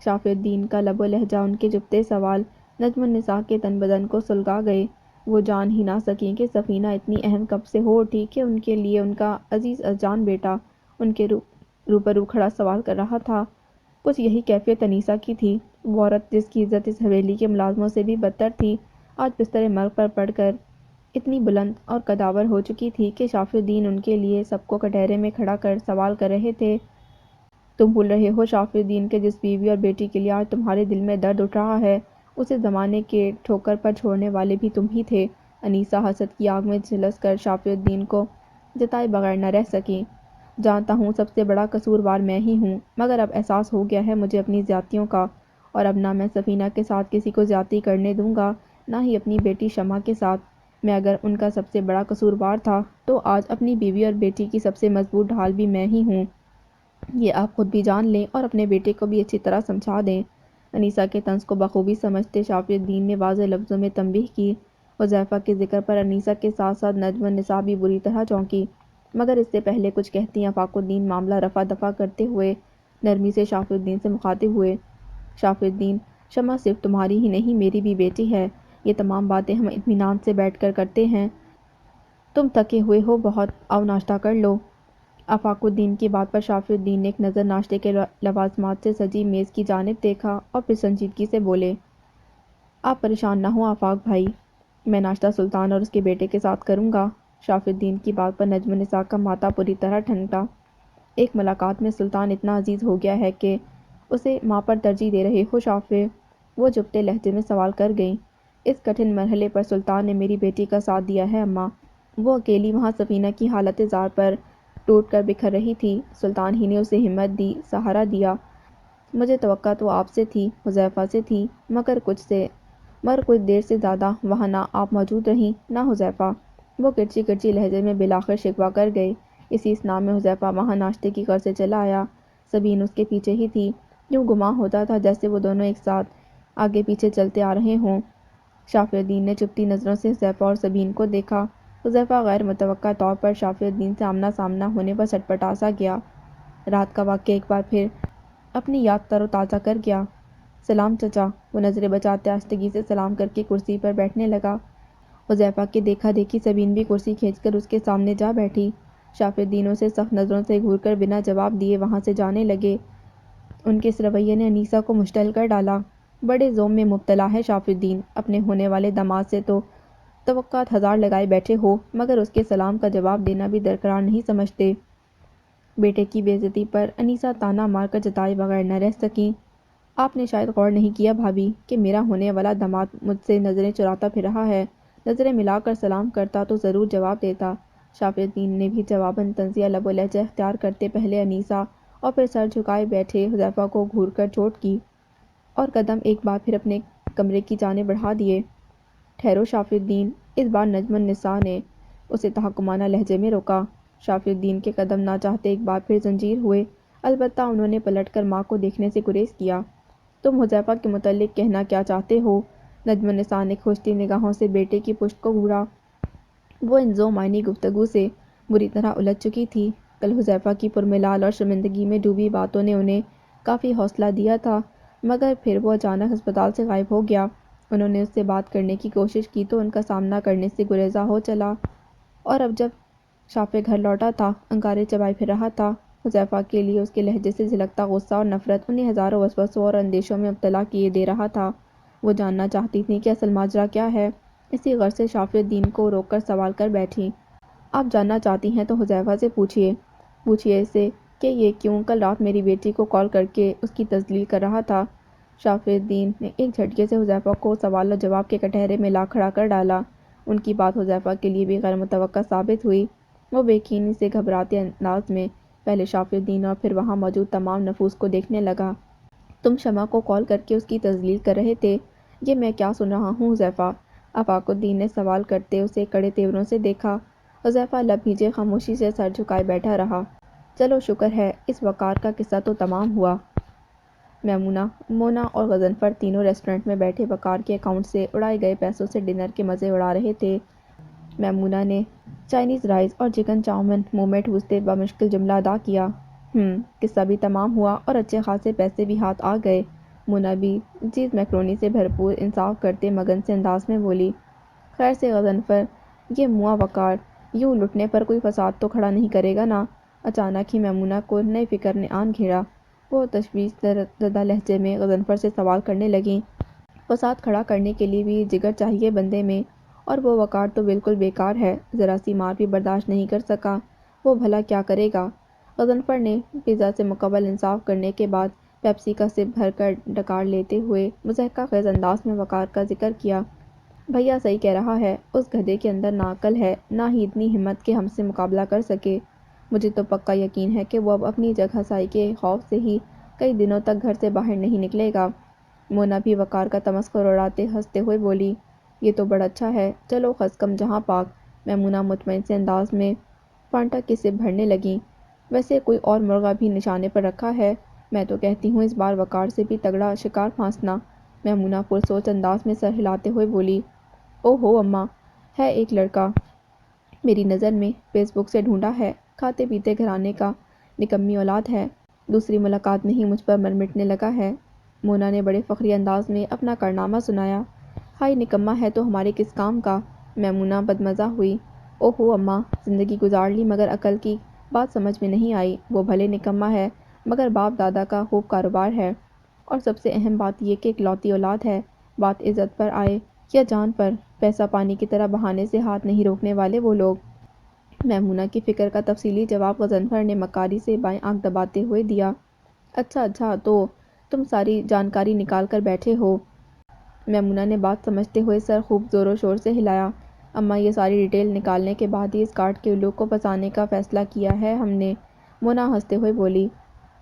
شافی الدین کا لب و لہجہ، ان کے چبھتے سوال نجم النساء کے تن بدن کو سلگا گئے۔ وہ جان ہی نہ سکیں کہ سفینہ اتنی اہم کب سے ہو اٹھی کہ ان کے لیے ان کا عزیز از جان بیٹا ان کے روبرو کھڑا سوال کر رہا تھا۔ کچھ یہی کیفیت انیسہ کی تھی۔ وہ عورت جس کی عزت اس حویلی کے ملازموں سے بھی بدتر تھی، آج بستر مرگ پر پڑ کر اتنی بلند اور قداور ہو چکی تھی کہ شافی الدین ان کے لیے سب کو کٹہرے میں کھڑا کر سوال کر رہے تھے۔ تم بھول رہے ہو شافی الدین کہ جس بیوی اور بیٹی کے لیے آج تمہارے دل میں درد اٹھ رہا ہے، اسے زمانے کے ٹھوکر پر چھوڑنے والے بھی تم ہی تھے۔ انیسہ حسد کی آگ میں جھلس کر شافی الدین کو جتائے بغیر نہ رہ سکیں۔ جانتا ہوں سب سے بڑا قصوروار میں ہی ہوں، مگر اب احساس ہو گیا ہے مجھے اپنی زیادتیوں کا، اور اب نہ میں سفینہ کے ساتھ کسی کو زیادتی کرنے دوں گا، نہ ہی اپنی بیٹی شمع کے ساتھ۔ میں اگر ان کا سب سے بڑا قصوروار تھا تو آج اپنی بیوی اور بیٹی کی سب سے مضبوط ڈھال بھی میں ہی ہوں۔ یہ آپ خود بھی جان لیں اور اپنے بیٹے کو بھی اچھی طرح سمجھا دیں۔ انیسہ کے طنز کو بخوبی سمجھتے شافی الدین نے واضح لفظوں میں تنبیہ کی۔ حذیفہ کے ذکر پر انیسہ کے ساتھ ساتھ نجم النساء بھی بری طرح چونکی، مگر اس سے پہلے کچھ کہتی آفاق الدین معاملہ رفع دفع کرتے ہوئے نرمی سے شافی الدین سے مخاطب ہوئے۔ شافی الدین، شمع صرف تمہاری ہی نہیں میری بھی بیٹی ہے، یہ تمام باتیں ہم اطمینان سے بیٹھ کر کرتے ہیں۔ تم تھکے ہوئے ہو بہت، آؤ ناشتہ کر لو۔ آفاق الدین کی بات پر شافی الدین نے ایک نظر ناشتے کے لوازمات سے سجی میز کی جانب دیکھا اور پھر سنجیدگی سے بولے۔ آپ پریشان نہ ہوں آفاق بھائی، میں ناشتہ سلطان اور اس کے بیٹے کے ساتھ کروں گا۔ شافی الدین کی بات پر نجم النساء کا ماتھا پوری طرح ٹھنڈا۔ ایک ملاقات میں سلطان اتنا عزیز ہو گیا ہے کہ اسے ماں پر ترجیح دے رہے ہو شافی؟ وہ جھکتے لہجے میں سوال کر گئیں۔ اس کٹھن مرحلے پر سلطان نے میری بیٹی کا ساتھ دیا ہے اماں۔ وہ اکیلی وہاں سفینہ کی حالت زار پر ٹوٹ کر بکھر رہی تھی، سلطان ہی نے اسے ہمت دی، سہارا دیا۔ مجھے توقع تو آپ سے تھی، حذیفہ سے تھی، مگر کچھ دیر سے زیادہ وہاں نہ آپ موجود رہیں نہ حذیفہ۔ وہ کرچی کرچی لہجے میں بالآخر شکوہ کر گئے۔ اسی اثناء میں حذیفہ وہاں ناشتے کی غرض سے چلا آیا، سبین اس کے پیچھے ہی تھی۔ یوں گمان ہوتا تھا جیسے وہ دونوں ایک ساتھ آگے پیچھے چلتے آ رہے ہوں۔ شافی الدین نے چپتی نظروں سے حذیفہ اور سبین کو دیکھا۔ حذیفہ غیر متوقع طور پر شافی الدین سے آمنا سامنا ہونے پر سٹپٹا سا گیا۔ رات کا واقعہ ایک بار پھر اپنی یاد تر و تازہ کر گیا۔ سلام چچا، وہ نظریں بچاتے آہستگی سے سلام کر کے کرسی پر بیٹھنے لگا۔ حذیفہ کے دیکھا دیکھی سبین بھی کرسی کھینچ کر اس کے سامنے جا بیٹھی۔ شافی الدین اسے سخت نظروں سے گھور کر بنا جواب دیے وہاں سے جانے لگے۔ ان کے اس رویے نے انیسہ کو مشتعل کر ڈالا۔ بڑے زوم میں مبتلا ہے شافی الدین، اپنے ہونے والے داماد سے تو توقعات ہزار لگائے بیٹھے ہو، مگر اس کے سلام کا جواب دینا بھی درکار نہیں سمجھتے۔ بیٹے کی بے عزتی پر انیسہ طعنہ مار کر جتائے بغیر نہ رہ سکیں۔ آپ نے شاید غور نہیں کیا بھابی کہ میرا ہونے والا داماد مجھ سے نظریں چراتا پھر رہا ہے۔ نظریں ملا کر سلام کرتا تو ضرور جواب دیتا، شافی الدین نے بھی جواباً طنزیہ لب و لہجہ اختیار کرتے پہلے انیسہ اور پھر سر جھکائے بیٹھے حذیفہ کو گھور کر چوٹ کی اور قدم ایک بار پھر اپنے کمرے کی جانب بڑھا دیے۔ ٹھہرو شافی الدین، اس بار نجم النساء نے اسے تحکمانہ لہجے میں روکا۔ شافی الدین کے قدم نہ چاہتے ایک بار پھر زنجیر ہوئے، البتہ انہوں نے پلٹ کر ماں کو دیکھنے سے گریز کیا۔ تم حذیفہ کے متعلق کہنا کیا چاہتے ہو؟ نجم النساء نے کھوجتی نگاہوں سے بیٹے کی پشت کو گھورا۔ وہ ان ذو معنی گفتگو سے بری طرح الجھ چکی تھی۔ کل حذیفہ کی پرملال اور شرمندگی میں ڈوبی باتوں نے انہیں کافی حوصلہ دیا تھا، مگر پھر وہ اچانک ہسپتال سے غائب ہو گیا۔ انہوں نے اس سے بات کرنے کی کوشش کی تو ان کا سامنا کرنے سے گریزاں ہو چلا، اور اب جب شافی گھر لوٹا تھا، انگارے چبائے پھر رہا تھا۔ حذیفہ کے لیے اس کے لہجے سے جھلکتا غصہ اور نفرت انہیں ہزاروں وسوسوں اور اندیشوں میں مبتلا کیے دے رہا تھا۔ وہ جاننا چاہتی تھیں کہ اصل ماجرا کیا ہے۔ اسی غرض سے شافی الدین کو روک کر سوال کر بیٹھیں۔ آپ جاننا چاہتی ہیں تو حذیفہ سے پوچھئے اسے کہ یہ کیوں کل رات میری بیٹی کو کال کر کے اس کی تذلیل کر رہا تھا۔ شافی الدین نے ایک جھٹکے سے حذیفہ کو سوال و جواب کے کٹہرے میں لا کھڑا کر ڈالا۔ ان کی بات حذیفہ کے لیے بھی غیر متوقع ثابت ہوئی۔ وہ بے یقینی سے گھبراتے انداز میں پہلے شافی الدین اور پھر وہاں موجود تمام نفوس کو دیکھنے لگا۔ تم شمع کو کال کر کے اس کی تذلیل کر رہے تھے؟ یہ میں کیا سن رہا ہوں حذیفہ؟ آفاق الدین نے سوال کرتے اسے کڑے تیوروں سے دیکھا۔ حذیفہ لب بھیجے خاموشی سے سر جھکائے بیٹھا رہا۔ چلو شکر ہے، اس وقار کا قصہ تو تمام ہوا۔ میمونہ، مونا اور غضنفر تینوں ریسٹورنٹ میں بیٹھے وقار کے اکاؤنٹ سے اڑائے گئے پیسوں سے ڈنر کے مزے اڑا رہے تھے۔ میمونہ نے چائنیز رائس اور چکن چاؤمن منہ میں ٹھوستے بمشکل جملہ ادا کیا۔ قصہ بھی تمام ہوا اور اچھے خاصے پیسے بھی ہاتھ آ گئے۔ مونا بھی چیز میکرونی سے بھرپور انصاف کرتے مگن سے انداز میں بولی۔ خیر سے غضنفر، یہ موا وقار یوں لٹنے پر کوئی فساد تو کھڑا نہیں کرے گا نا؟ اچانک ہی میمونہ کو نئی فکر نے آن گھیرا۔ وہ تشویش زدہ لہجے میں غضنفر سے سوال کرنے لگیں۔ فساد کھڑا کرنے کے لیے بھی جگر چاہیے بندے میں، اور وہ وقار تو بالکل بیکار ہے، ذرا سی مار بھی برداشت نہیں کر سکا۔ وہ بھلا کیا کرے گا؟ غضنفر نے پیزا سے مکمل انصاف کرنے کے بعد پیپسی کا سپ بھر کر ڈکار لیتے ہوئے مضحکہ خیز انداز میں وقار کا ذکر کیا۔ بھیا صحیح کہہ رہا ہے، اس گدھے کے اندر نہ عقل ہے نہ ہی اتنی ہمت کہ ہم سے مقابلہ کر سکے۔ مجھے تو پکا یقین ہے کہ وہ اب اپنی جگہ ہسائی کے خوف سے ہی کئی دنوں تک گھر سے باہر نہیں نکلے گا۔ مونا بھی وقار کا تمسخر اڑاتے ہنستے ہوئے بولی۔ یہ تو بڑا اچھا ہے، چلو خس کم جہاں پاک۔ میمونہ مطمئن سے انداز میں فانٹا کی سپ بھرنے لگیں۔ ویسے کوئی اور مرغہ بھی نشانے پر رکھا ہے؟ میں تو کہتی ہوں اس بار وقار سے بھی تگڑا شکار پھانسنا۔ میمونہ پرسوچ انداز میں سر ہلاتے ہوئے بولی۔ او ہو اماں، ہے ایک لڑکا میری نظر میں، فیس بک سے ڈھونڈا ہے، کھاتے پیتے گھرانے کا، نکمی اولاد ہے، دوسری ملاقات میں ہی مجھ پر مر مٹنے لگا ہے۔ مونا نے بڑے فخری انداز میں اپنا کارنامہ سنایا۔ ہائے نکما ہے تو ہمارے کس کام کا؟ میمونہ بدمزہ ہوئی۔ او ہو اماں، زندگی گزار لی مگر عقل کی بات سمجھ میں نہیں آئی۔ وہ بھلے نکما ہے مگر باپ دادا کا خوب کاروبار ہے، اور سب سے اہم بات یہ کہ اکلوتی اولاد ہے۔ بات عزت پر آئے یا جان پر، پیسہ پانی کی طرح بہانے سے ہاتھ نہیں روکنے والے وہ لوگ۔ میمونہ کی فکر کا تفصیلی جواب غضنفر نے مکاری سے بائیں آنکھ دباتے ہوئے دیا۔ اچھا تو تم ساری جانکاری نکال کر بیٹھے ہو؟ میمونہ نے بات سمجھتے ہوئے سر خوب زور و شور سے ہلایا۔ اماں یہ ساری ڈیٹیل نکالنے کے بعد ہی اس کارڈ کے الو کو پھنسانے کا فیصلہ کیا ہے ہم نے۔ مونا ہنستے ہوئے بولی۔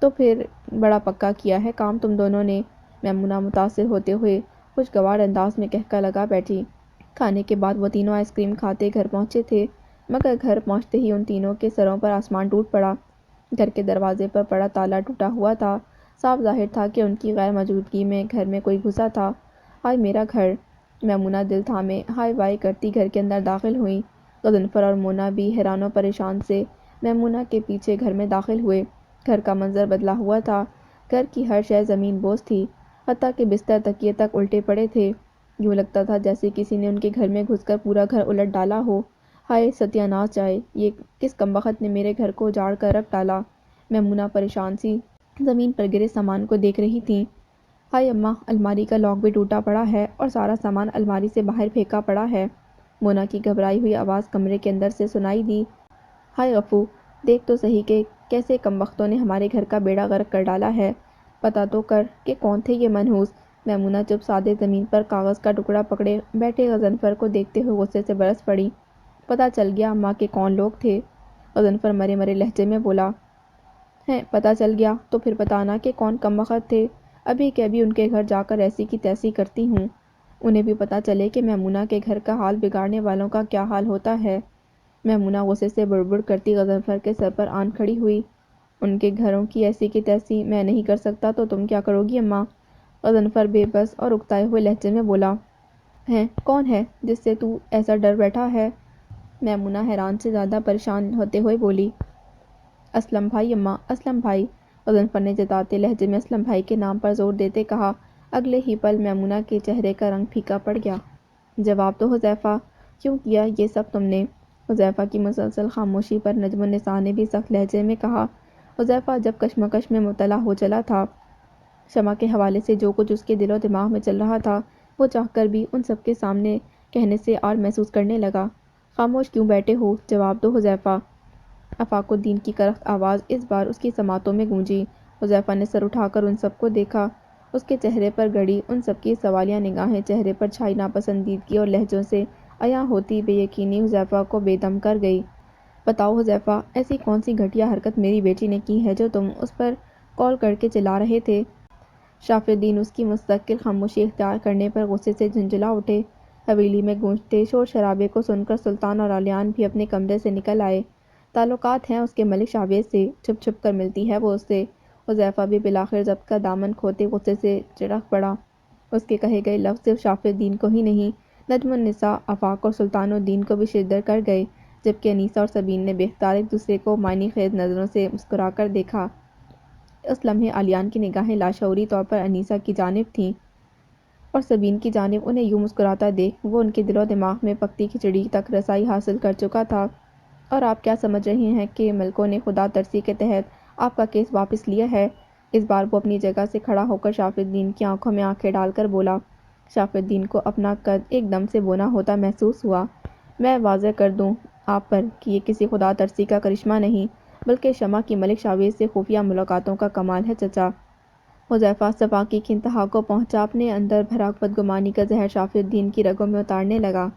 تو پھر بڑا پکا کیا ہے کام تم دونوں نے۔ میمونہ متاثر ہوتے ہوئے خوشگوار انداز میں کہکا لگا بیٹھی۔ کھانے کے بعد وہ تینوں آئس کریم کھاتے گھر پہنچے تھے، مگر گھر پہنچتے ہی ان تینوں کے سروں پر آسمان ٹوٹ پڑا۔ گھر کے دروازے پر پڑا تالا ٹوٹا ہوا تھا، صاف ظاہر تھا کہ ان کی غیر موجودگی میں گھر میں کوئی گھسا تھا۔ ہائے میرا گھر! میمونہ دل تھامے ہائے وائے کرتی گھر کے اندر داخل ہوئیں۔ غضنفر اور مونا بھی حیران و پریشان سے میمونہ کے پیچھے گھر میں داخل ہوئے۔ گھر کا منظر بدلا ہوا تھا، گھر کی ہر شے زمین بوس تھی، حتیٰ کہ بستر تکیے تک الٹے پڑے تھے۔ یوں لگتا تھا جیسے کسی نے ان کے گھر میں گھس کر پورا گھر الٹ ڈالا ہو۔ ہائے ستیہ ناش جائے، یہ کس کمبخت نے میرے گھر کو اجاڑ کر رکھ ڈالا؟ میمونہ پریشان سی زمین پر گرے سامان کو دیکھ رہی تھیں۔ ہائے اماں، الماری کا لاک بھی ٹوٹا پڑا ہے اور سارا سامان الماری سے باہر پھینکا پڑا ہے۔ مونا کی گھبرائی ہوئی آواز کمرے کے اندر سے سنائی دی۔ ہائے غفو، دیکھ تو صحیح کہ کیسے کمبختوں نے ہمارے گھر کا بیڑا غرق کر ڈالا ہے۔ پتہ تو کر کہ کون تھے یہ منحوس۔ میمونہ چپ سادے زمین پر کاغذ کا ٹکڑا پکڑے بیٹھے غضنفر کو دیکھتے ہوئے غصے سے برس پڑی۔ پتہ چل گیا اماں کے کون لوگ تھے؟ غضنفر مرے مرے لہجے میں بولا۔ ہیں پتہ چل گیا تو پھر بتانا کہ کون کمبخت تھے، ابھی کہ ابھی ان کے گھر جا کر ایسی کی تیسی کرتی ہوں، انہیں بھی پتہ چلے کہ میمونہ کے گھر کا حال بگاڑنے والوں کا کیا حال ہوتا ہے۔ میمونہ غصے سے بڑبڑ کرتی غضنفر کے سر پر آن کھڑی ہوئی۔ ان کے گھروں کی ایسی کی تیسی میں نہیں کر سکتا تو تم کیا کرو گی اماں؟ غضنفر بے بس اور اکتائے ہوئے لہجے میں بولا۔ ہیں کون ہے جس سے تو ایسا ڈر بیٹھا ہے؟ میمونہ حیران سے زیادہ پریشان ہوتے ہوئے بولی۔ اسلم بھائی اماں، اسلم بھائی، غضنفر نے جتاتے لہجے میں اسلم بھائی کے نام پر زور دیتے کہا۔ اگلے ہی پل میمونہ کے چہرے کا رنگ پھیکا پڑ گیا۔ جواب دو حذیفہ، کیوں کیا یہ سب تم نے؟ حذیفہ کی مسلسل خاموشی پر نجم النساء نے بھی سخت لہجے میں کہا۔ حذیفہ جب کشمکش میں مبتلا ہو چلا تھا، شمع کے حوالے سے جو کچھ اس کے دل و دماغ میں چل رہا تھا وہ چاہ کر بھی ان سب کے سامنے کہنے سے آر محسوس کرنے لگا۔ خاموش کیوں بیٹھے ہو؟ جواب دو حذیفہ۔ آفاق الدین کی کرخت آواز اس بار اس کی سماعتوں میں گونجی۔ حذیفہ نے سر اٹھا کر ان سب کو دیکھا۔ اس کے چہرے پر گڑی ان سب کی سوالیہ نگاہیں، چہرے پر چھائی ناپسندیدگی اور لہجوں سے عیاں ہوتی بے یقینی حذیفہ کو بے دم کر گئی۔ بتاؤ حذیفہ، ایسی کون سی گھٹیا حرکت میری بیٹی نے کی ہے جو تم اس پر کال کر کے چلا رہے تھے؟ شاف الدین اس کی مستقل خاموشی اختیار کرنے پر غصے سے جھنجھلا اٹھے۔ حویلی میں گونجتے شور شرابے کو سن کر سلطان اور اعلیان بھی اپنے کمرے سے نکل آئے۔ تعلقات ہیں اس کے ملک شاویز سے، چھپ چھپ کر ملتی ہے وہ اس سے۔ حذیفہ بھی بالآخر ضبط کا دامن کھوتے غصے سے چڑک پڑا۔ اس کے کہے گئے لفظ صرف شاف الدین کو ہی نہیں، نجم النساء، آفاق اور سلطان الدین کو بھی شدر کر گئے، جبکہ انیسہ اور سبین نے بے اختیار ایک دوسرے کو معنی خیز نظروں سے مسکرا کر دیکھا۔ اس لمحے اعلیان کی نگاہیں لاشعوری طور پر انیسہ کی جانب تھیں اور سبین کی جانب۔ انہیں یوں مسکراتا دیکھ وہ ان کے دل و دماغ میں پکتی کھچڑی تک رسائی حاصل کر چکا تھا۔ اور آپ کیا سمجھ رہے ہیں کہ ملکوں نے خدا ترسی کے تحت آپ کا کیس واپس لیا ہے؟ اس بار وہ اپنی جگہ سے کھڑا ہو کر شاف الدین کی آنکھوں میں آنکھیں ڈال کر بولا۔ شاف الدین کو اپنا قد ایک دم سے بونا ہوتا محسوس ہوا۔ میں واضح کر دوں آپ پر کہ یہ کسی خدا ترسی کا کرشمہ نہیں، بلکہ شمع کی ملک شاویز سے خفیہ ملاقاتوں کا کمال ہے چچا۔ حذیفہ صفاقی کی انتہا کو پہنچا، اپنے اندر بھرا بدگمانی کا زہر شاف الدین کی رگوں میں اتارنے لگا۔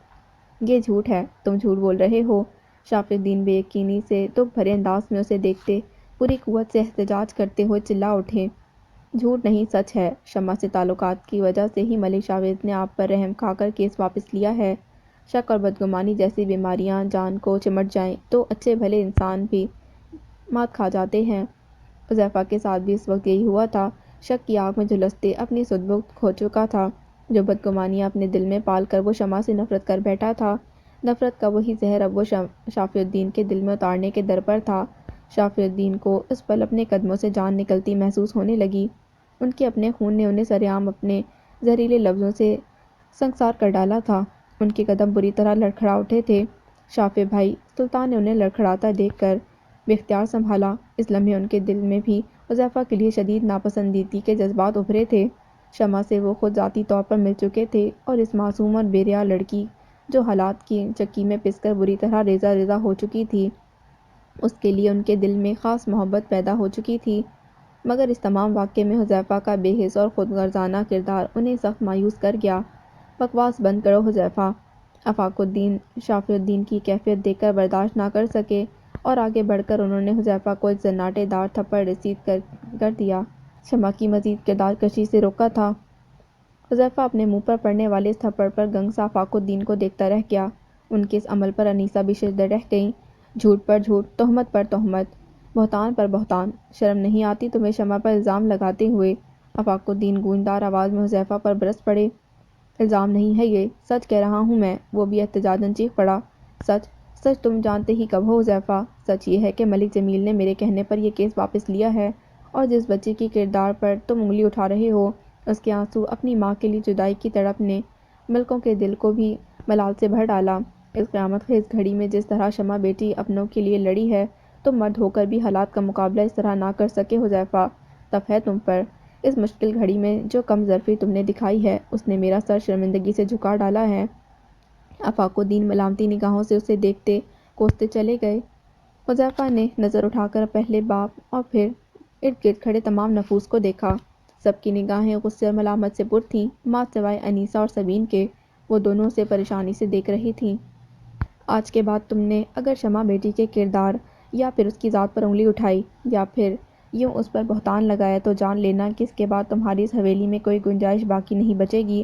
یہ جھوٹ ہے، تم جھوٹ بول رہے ہو۔ شاف الدین بے یقینی سے دکھ بھرے انداز میں اسے دیکھتے پوری قوت سے احتجاج کرتے ہوئے چلا اٹھے۔ جھوٹ نہیں، سچ ہے، شمع سے تعلقات کی وجہ سے ہی ملک شاویز نے آپ پر رحم کھا کر کیس واپس لیا ہے۔ شک اور بدگمانی جیسی بیماریاں جان کو چمٹ جائیں تو اچھے بھلے انسان بھی مات کھا جاتے ہیں۔ حذیفہ کے ساتھ بھی اس وقت یہی ہوا تھا۔ شک کی آگ میں جھلستے اپنی سدھ بکھ کھو چکا تھا، جو بدگمانیاں اپنے دل میں پال کر وہ شمع سے نفرت کر بیٹھا تھا۔ نفرت کا وہی زہر اب وہ شاف الدین کے دل میں اتارنے کے در پر تھا۔ شاف الدین کو اس پل اپنے قدموں سے جان نکلتی محسوس ہونے لگی۔ ان کے اپنے خون نے انہیں سرعام اپنے زہریلے لفظوں سے سنکسار کر ڈالا تھا۔ ان کے قدم بری طرح لڑکھڑا اٹھے تھے۔ شافع بھائی، سلطان نے انہیں لڑکھڑاتا دیکھ کر بے اختیار سنبھالا۔ اس لمحے ان کے دل میں بھی حذیفہ کے لیے شدید ناپسندیدگی کے جذبات ابھرے تھے۔ شمع سے وہ خود ذاتی طور پر مل چکے تھے اور اس معصوم اور بے ریا لڑکی جو حالات کی چکی میں پس کر بری طرح ریزہ ریزہ ہو چکی تھی، اس کے لیے ان کے دل میں خاص محبت پیدا ہو چکی تھی۔ مگر اس تمام واقعے میں حذیفہ کا بے حس اور خود غرضانہ کردار انہیں سخت مایوس کر گیا۔ بکواس بند کرو حذیفہ۔ آفاق الدین شاف الدین کی کیفیت دیکھ کر برداشت نہ کر سکے اور آگے بڑھ کر انہوں نے حذیفہ کو ایک زناٹے دار تھپڑ رسید کر دیا۔ شمع کی مزید کردار کشی سے روکا تھا۔ حذیفہ اپنے منہ پر پڑنے والے اس تھپڑ پر گنگ سا آفاق الدین کو دیکھتا رہ گیا۔ ان کے اس عمل پر انیسہ بھی شردہ رہ گئیں۔ جھوٹ پر جھوٹ، تہمت پر تہمت، بہتان پر بہتان، شرم نہیں آتی تمہیں شمع پر الزام لگاتے ہوئے؟ آفاق الدین گونجدار آواز میں حذیفہ پر برس پڑے۔ الزام نہیں ہے یہ، سچ کہہ رہا ہوں میں، وہ بھی احتجاجاً چیخ پڑا۔ سچ؟ سچ تم جانتے ہی کب ہو حذیفہ؟ سچ یہ ہے کہ ملک جمیل نے میرے کہنے پر یہ کیس واپس لیا ہے، اور جس بچے کی کردار پر تم انگلی اٹھا رہے ہو، اس کے آنسو اپنی ماں کے لیے جدائی کی تڑپ نے ملکوں کے دل کو بھی ملال سے بھر ڈالا۔ اس قیامت خیز گھڑی میں جس طرح شمع بیٹی اپنوں کے لیے لڑی ہے، تم مرد ہو کر بھی حالات کا مقابلہ اس طرح نہ کر سکے حذیفہ، تف ہے تم پر۔ اس مشکل گھڑی میں جو کم ظرفی تم نے دکھائی ہے، اس نے میرا سر شرمندگی سے جھکا ڈالا ہے۔ آفاق الدین ملامتی نگاہوں سے اسے دیکھتے کوستے چلے گئے۔ حذیفہ نے نظر اٹھا کر پہلے باپ اور پھر ارد گرد کھڑے تمام نفوس کو دیکھا۔ سب کی نگاہیں غصے اور ملامت سے پر تھیں، ماں سوائے انیسہ اور سبین کے۔ وہ دونوں اسے پریشانی سے دیکھ رہی تھیں۔ آج کے بعد تم نے اگر شمع بیٹی کے کردار یا پھر اس کی ذات پر انگلی اٹھائی یا پھر یوں اس پر بہتان لگایا تو جان لینا کہ اس کے بعد تمہاری اس حویلی میں کوئی گنجائش باقی نہیں بچے گی،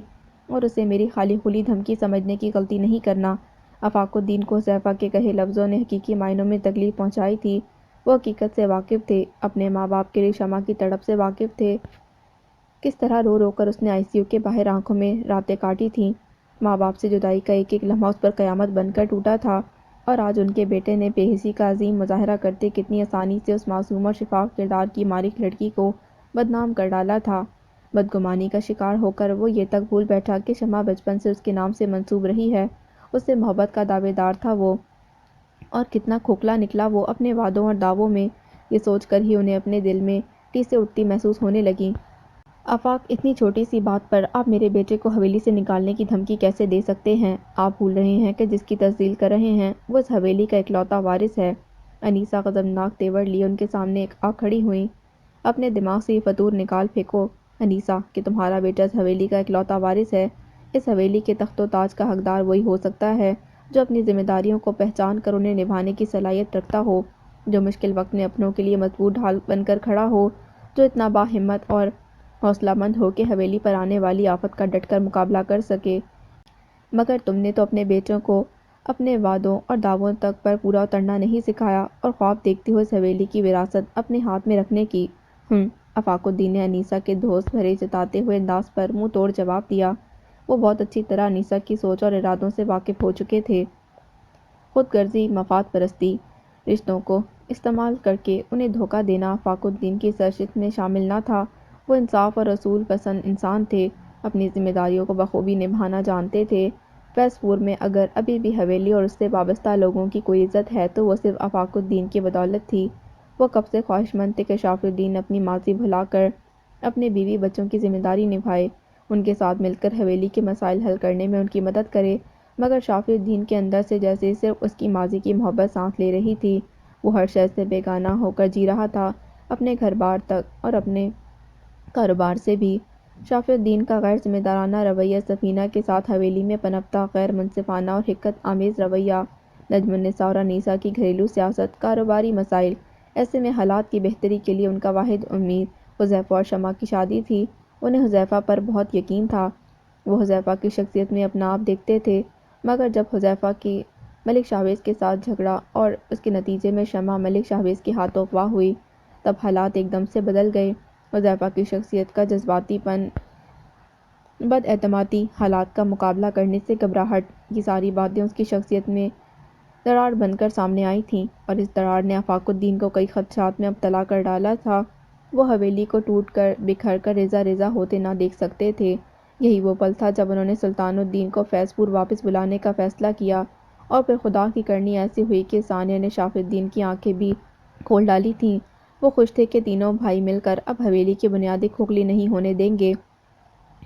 اور اسے میری خالی خلی دھمکی سمجھنے کی غلطی نہیں کرنا۔ آفاق الدین کو حذیفہ کے کہے لفظوں نے حقیقی معنوں میں تکلیف پہنچائی تھی۔ وہ حقیقت سے واقف تھے، اپنے ماں باپ کے لیے شمع کی تڑپ سے واقف تھے، کس طرح رو رو کر اس نے ICU کے باہر آنکھوں میں راتیں کاٹی تھیں۔ ماں باپ سے جدائی کا ایک ایک لمحہ اس پر قیامت بن کر ٹوٹا تھا، اور آج ان کے بیٹے نے بے حسی کا عظیم مظاہرہ کرتے کتنی آسانی سے اس معصوم اور شفاف کردار کی مالک لڑکی کو بدنام کر ڈالا تھا۔ بدگمانی کا شکار ہو کر وہ یہ تک بھول بیٹھا کہ شمع بچپن سے اس کے نام سے منسوب رہی ہے، اس سے محبت کا دعوے دار تھا وہ، اور کتنا کھوکھلا نکلا وہ اپنے وعدوں اور دعووں میں۔ یہ سوچ کر ہی انہیں اپنے دل میں ٹیسیں اٹھتی محسوس ہونے لگیں۔ آفاق، اتنی چھوٹی سی بات پر آپ میرے بیٹے کو حویلی سے نکالنے کی دھمکی کیسے دے سکتے ہیں؟ آپ بھول رہے ہیں کہ جس کی تذلیل کر رہے ہیں وہ اس حویلی کا اکلوتا وارث ہے۔ انیسہ غضبناک تیور لیے ان کے سامنے آ کھڑی ہوئیں۔ اپنے دماغ سے یہ فطور نکال پھینکو انیسہ کہ تمہارا بیٹا اس حویلی کا اکلوتا وارث ہے۔ اس حویلی کے تخت و تاج کا حقدار وہی ہو سکتا ہے جو اپنی ذمہ داریوں کو پہچان کر انہیں نبھانے کی صلاحیت رکھتا ہو، جو مشکل وقت میں اپنوں کے لیے مضبوط ڈھال بن کر کھڑا ہو، جو اتنا باہمت اور حوصلہ مند ہو کہ حویلی پر آنے والی آفت کا ڈٹ کر مقابلہ کر سکے۔ مگر تم نے تو اپنے بیٹوں کو اپنے وعدوں اور دعووں تک پر پورا اترنا نہیں سکھایا، اور خواب دیکھتے ہوئے اس حویلی کی وراثت اپنے ہاتھ میں رکھنے کی۔ آفاق الدین نے انیسہ کے دھوس بھرے جتاتے ہوئے انداز پر منہ توڑ جواب دیا۔ وہ بہت اچھی طرح انیسہ کی سوچ اور ارادوں سے واقف ہو چکے تھے۔ خود غرضی، مفاد پرستی، رشتوں کو استعمال کر کے انہیں دھوکہ دینا آفاق الدین کی سرشت میں شامل نہ تھا۔ وہ انصاف اور اصول پسند انسان تھے، اپنی ذمہ داریوں کو بخوبی نبھانا جانتے تھے۔ فیض پور میں اگر ابھی بھی حویلی اور اس سے وابستہ لوگوں کی کوئی عزت ہے تو وہ صرف آفاق الدین کی بدولت تھی۔ وہ کب سے خواہش مند تھے کہ شاف الدین اپنی ماضی بھلا کر اپنے بیوی بچوں کی ذمہ داری نبھائے، ان کے ساتھ مل کر حویلی کے مسائل حل کرنے میں ان کی مدد کرے، مگر شاف الدین کے اندر سے جیسے صرف اس کی ماضی کی محبت سانس لے رہی تھی۔ وہ ہر شے سے بیگانہ ہو کر جی رہا تھا، اپنے گھر بار تک اور اپنے کاروبار سے بھی۔ شاف الدین کا غیر ذمہ دارانہ رویہ سفینہ کے ساتھ حویلی میں پنپتا غیر منصفانہ اور حقد آمیز رویہ، نجم النساء اور انیسہ کی گھریلو سیاست، کاروباری مسائل، ایسے میں حالات کی بہتری کے لیے ان کا واحد امید حذیفہ اور شمع کی شادی تھی۔ انہیں حذیفہ پر بہت یقین تھا، وہ حذیفہ کی شخصیت میں اپنا آپ دیکھتے تھے، مگر جب حذیفہ کی ملک شاہباز کے ساتھ جھگڑا اور اس کے نتیجے میں شمع ملک شاہباز کے ہاتھوں اغوا ہوئی، تب حالات ایک دم سے بدل گئے۔ حذیفہ کی شخصیت کا جذباتی پن، بد اعتمادی، حالات کا مقابلہ کرنے سے گھبراہٹ، یہ ساری باتیں اس کی شخصیت میں دراڑ بن کر سامنے آئی تھیں، اور اس دراڑ نے آفاق الدین کو کئی خدشات میں مبتلا کر ڈالا تھا۔ وہ حویلی کو ٹوٹ کر بکھر کر ریزہ ریزہ ہوتے نہ دیکھ سکتے تھے۔ یہی وہ پل تھا جب انہوں نے سلطان الدین کو فیض پور واپس بلانے کا فیصلہ کیا، اور پھر خدا کی کرنی ایسی ہوئی کہ ثانیہ نے شاف الدین کی آنکھیں بھی کھول ڈالی تھیں۔ وہ خوش تھے کہ تینوں بھائی مل کر اب حویلی کی بنیادیں کھوکھلی نہیں ہونے دیں گے،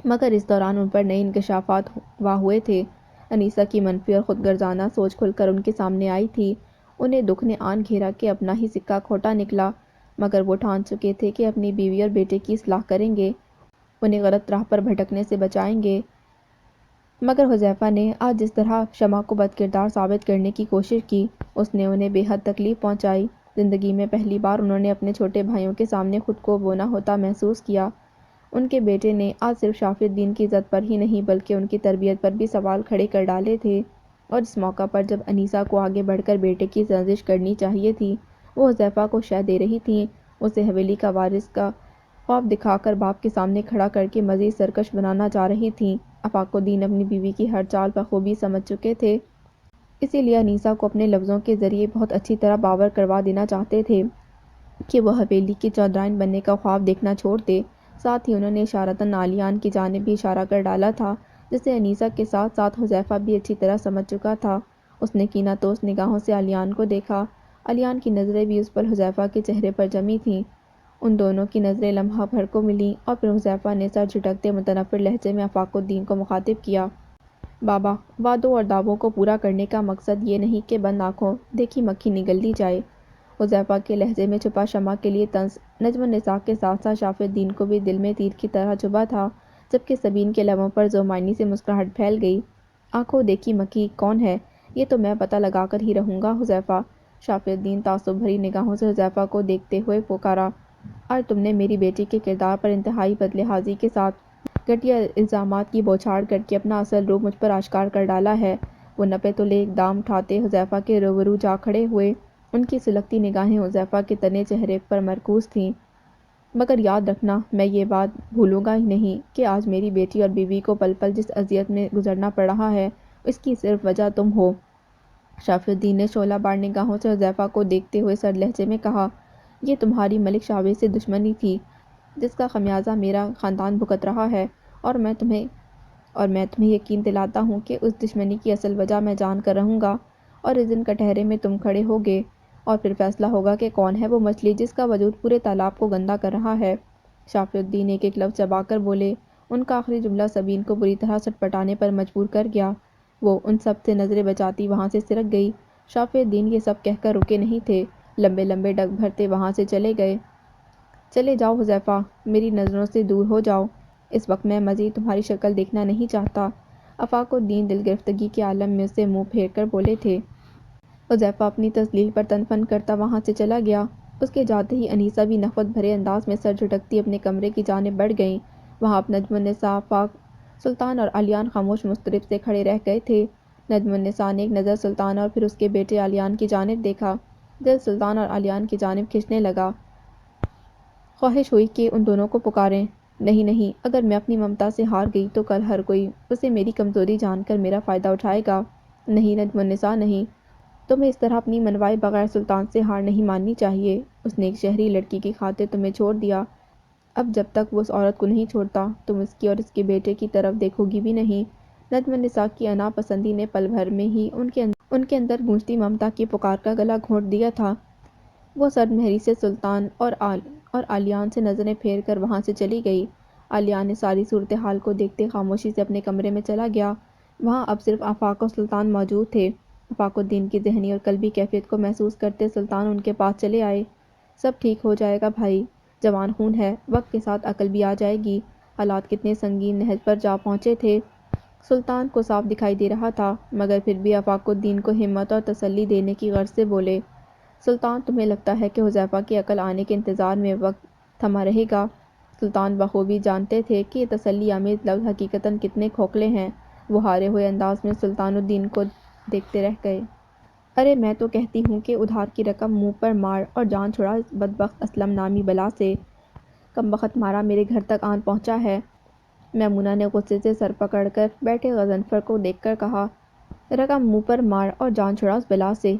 مگر اس دوران ان پر نئے انکشافات واقع ہوئے تھے۔ انیسہ کی منفی اور خود غرضانہ سوچ کھل کر ان کے سامنے آئی تھی۔ انہیں دکھ نے آن گھیرا کہ اپنا ہی سکہ کھوٹا نکلا، مگر وہ ٹھان چکے تھے کہ اپنی بیوی اور بیٹے کی اصلاح کریں گے، انہیں غلط راہ پر بھٹکنے سے بچائیں گے۔ مگر حذیفہ نے آج جس طرح شمع کو بد کردار ثابت کرنے کی کوشش کی، اس نے انہیں بے حد تکلیف پہنچائی۔ زندگی میں پہلی بار انہوں نے اپنے چھوٹے بھائیوں کے سامنے خود کو بونا ہوتا محسوس کیا۔ ان کے بیٹے نے آج صرف شاف الدین کی عزت پر ہی نہیں بلکہ ان کی تربیت پر بھی سوال کھڑے کر ڈالے تھے، اور اس موقع پر جب انیسہ کو آگے بڑھ کر بیٹے کی سرزش کرنی چاہیے تھی، وہ حذیفہ کو شہ دے رہی تھیں، اسے حویلی کا وارث کا خواب دکھا کر باپ کے سامنے کھڑا کر کے مزید سرکش بنانا چاہ رہی تھیں۔ آفاق الدین اپنی بیوی کی ہر چال بخوبی سمجھ چکے تھے، اسی لیے انیسہ کو اپنے لفظوں کے ذریعے بہت اچھی طرح باور کروا دینا چاہتے تھے کہ وہ حویلی کی چودرائن بننے کا خواب دیکھنا چھوڑ دے۔ ساتھ ہی انہوں نے اشارتاً علیان کی جانب بھی اشارہ کر ڈالا تھا، جسے انیسہ کے ساتھ ساتھ حذیفہ بھی اچھی طرح سمجھ چکا تھا۔ اس نے کینہ توز نگاہوں سے علیان کو دیکھا، علیان کی نظریں بھی اس پر حذیفہ کے چہرے پر جمی تھیں۔ ان دونوں کی نظریں لمحہ بھر کو ملیں، اور پھر حذیفہ نے سر جھٹکتے متنفر لہجے میں آفاق الدین کو مخاطب کیا۔ بابا، وعدوں اور دعووں کو پورا کرنے کا مقصد یہ نہیں کہ بند آنکھوں دیکھی مکھی نگل دی جائے۔ حذیفہ کے لہجے میں چھپا شمع کے لیے طنز نجم النساء کے ساتھ ساتھ شاف الدین کو بھی دل میں تیر کی طرح چبھا تھا، جبکہ سبین کے لبوں پر ذو معنی سے مسکراہٹ پھیل گئی۔ آنکھوں دیکھی مکھی کون ہے؟ یہ تو میں پتہ لگا کر ہی رہوں گا حذیفہ۔ شافی الدین تعصب بھری نگاہوں سے حذیفہ کو دیکھتے ہوئے پکارا، آج تم نے میری بیٹی کے کردار پر انتہائی بدلحاظی کے ساتھ گھٹیا الزامات کی بوچھاڑ کر کے اپنا اصل روپ مجھ پر آشکار کر ڈالا ہے۔ وہ نپے تلے اقدام اٹھاتے حذیفہ کے روبرو جا کھڑے ہوئے۔ ان کی سلگتی نگاہیں حذیفہ کے تنے چہرے پر مرکوز تھیں۔ مگر یاد رکھنا، میں یہ بات بھولوں گا ہی نہیں کہ آج میری بیٹی اور بیوی کو پل پل جس اذیت میں گزرنا پڑ رہا ہے، اس کی صرف وجہ تم ہو۔ شافی الدین نے شعلہ بار نگاہوں سے حذیفہ کو دیکھتے ہوئے سرد لہجے میں کہا، یہ تمہاری ملک شعبے سے دشمنی تھی جس کا خمیازہ میرا خاندان بھگت رہا ہے، اور میں تمہیں یقین دلاتا ہوں کہ اس دشمنی کی اصل وجہ میں جان کر رہوں گا، اور اس دن کٹہرے میں تم کھڑے ہوگے اور پھر فیصلہ ہوگا کہ کون ہے وہ مچھلی جس کا وجود پورے تالاب کو گندا کر رہا ہے۔ شافی الدین ایک ایک لفظ چبا کر بولے۔ ان کا آخری جملہ سبین کو بری طرح سٹپٹانے پر مجبور کر گیا۔ وہ ان سب سے نظریں بچاتی وہاں سے سرک گئی۔ شافی الدین یہ سب کہہ کر رکے نہیں تھے، لمبے لمبے ڈگ بھرتے وہاں سے چلے گئے۔ چلے جاؤ حذیفہ، میری نظروں سے دور ہو جاؤ، اس وقت میں مزید تمہاری شکل دیکھنا نہیں چاہتا۔ آفاق الدین دل گرفتگی کے عالم میں اسے منہ پھیر کر بولے تھے۔ حذیفہ اپنی تذلیل پر تن فن کرتا وہاں سے چلا گیا۔ اس کے جاتے ہی انیسہ بھی نخوت بھرے انداز میں سر جھٹکتی اپنے کمرے کی جانب بڑھ گئیں۔ وہاں اب نجم النساء، آفاق، سلطان اور علیان خاموش مضطرب سے کھڑے رہ گئے تھے۔ نجم النساء نے ایک نظر سلطان اور پھر اس کے بیٹے علیان کی جانب دیکھا۔ دل سلطان اور علیان کی جانب کھنچنے لگا۔ خواہش ہوئی کہ ان دونوں کو پکاریں۔ نہیں نہیں، اگر میں اپنی ممتا سے ہار گئی تو کل ہر کوئی اسے میری کمزوری جان کر میرا فائدہ اٹھائے گا۔ نہیں نجم النساء، نہیں، تمہیں اس طرح اپنی منوائے بغیر سلطان سے ہار نہیں ماننی چاہیے۔ اس نے ایک شہری لڑکی کی خاطر تمہیں چھوڑ دیا، اب جب تک وہ اس عورت کو نہیں چھوڑتا تم اس کی اور اس کے بیٹے کی طرف دیکھو گی بھی نہیں۔ نجم النساء کی انا پسندی نے پل بھر میں ہی ان کے اندر گونجتی ممتا کی پکار کا گلا گھونٹ دیا تھا۔ وہ سرد مہری سے سلطان اور علیان سے نظریں پھیر کر وہاں سے چلی گئی۔ علیان نے ساری صورتحال کو دیکھتے خاموشی سے اپنے کمرے میں چلا گیا۔ وہاں اب صرف آفاق اور سلطان موجود تھے۔ آفاق الدین کی ذہنی اور قلبی کیفیت کو محسوس کرتے سلطان ان کے پاس چلے آئے۔ سب ٹھیک ہو جائے گا بھائی، جوان خون ہے، وقت کے ساتھ عقل بھی آ جائے گی۔ حالات کتنے سنگین نہج پر جا پہنچے تھے، سلطان کو صاف دکھائی دے رہا تھا، مگر پھر بھی آفاق الدین کو ہمت اور تسلی دینے کی غرض سے بولے، سلطان تمہیں لگتا ہے کہ حذیفہ کی عقل آنے کے انتظار میں وقت تھما رہے گا؟ سلطان بخوبی جانتے تھے کہ یہ تسلی آمیز لفظ حقیقتاً کتنے کھوکھلے ہیں۔ وہ ہارے ہوئے انداز میں سلطان الدین کو دیکھتے رہ گئے۔ ارے میں تو کہتی ہوں کہ ادھار کی رقم منہ پر مار اور جان چھڑا اس بدبخت اسلم نامی بلا سے۔ کمبخت مارا میرے گھر تک آن پہنچا ہے۔ میمونہ نے غصے سے سر پکڑ کر بیٹھے غضنفر کو دیکھ کر کہا، رقم منہ پر مار اور جان چھڑا اس بلا سے؟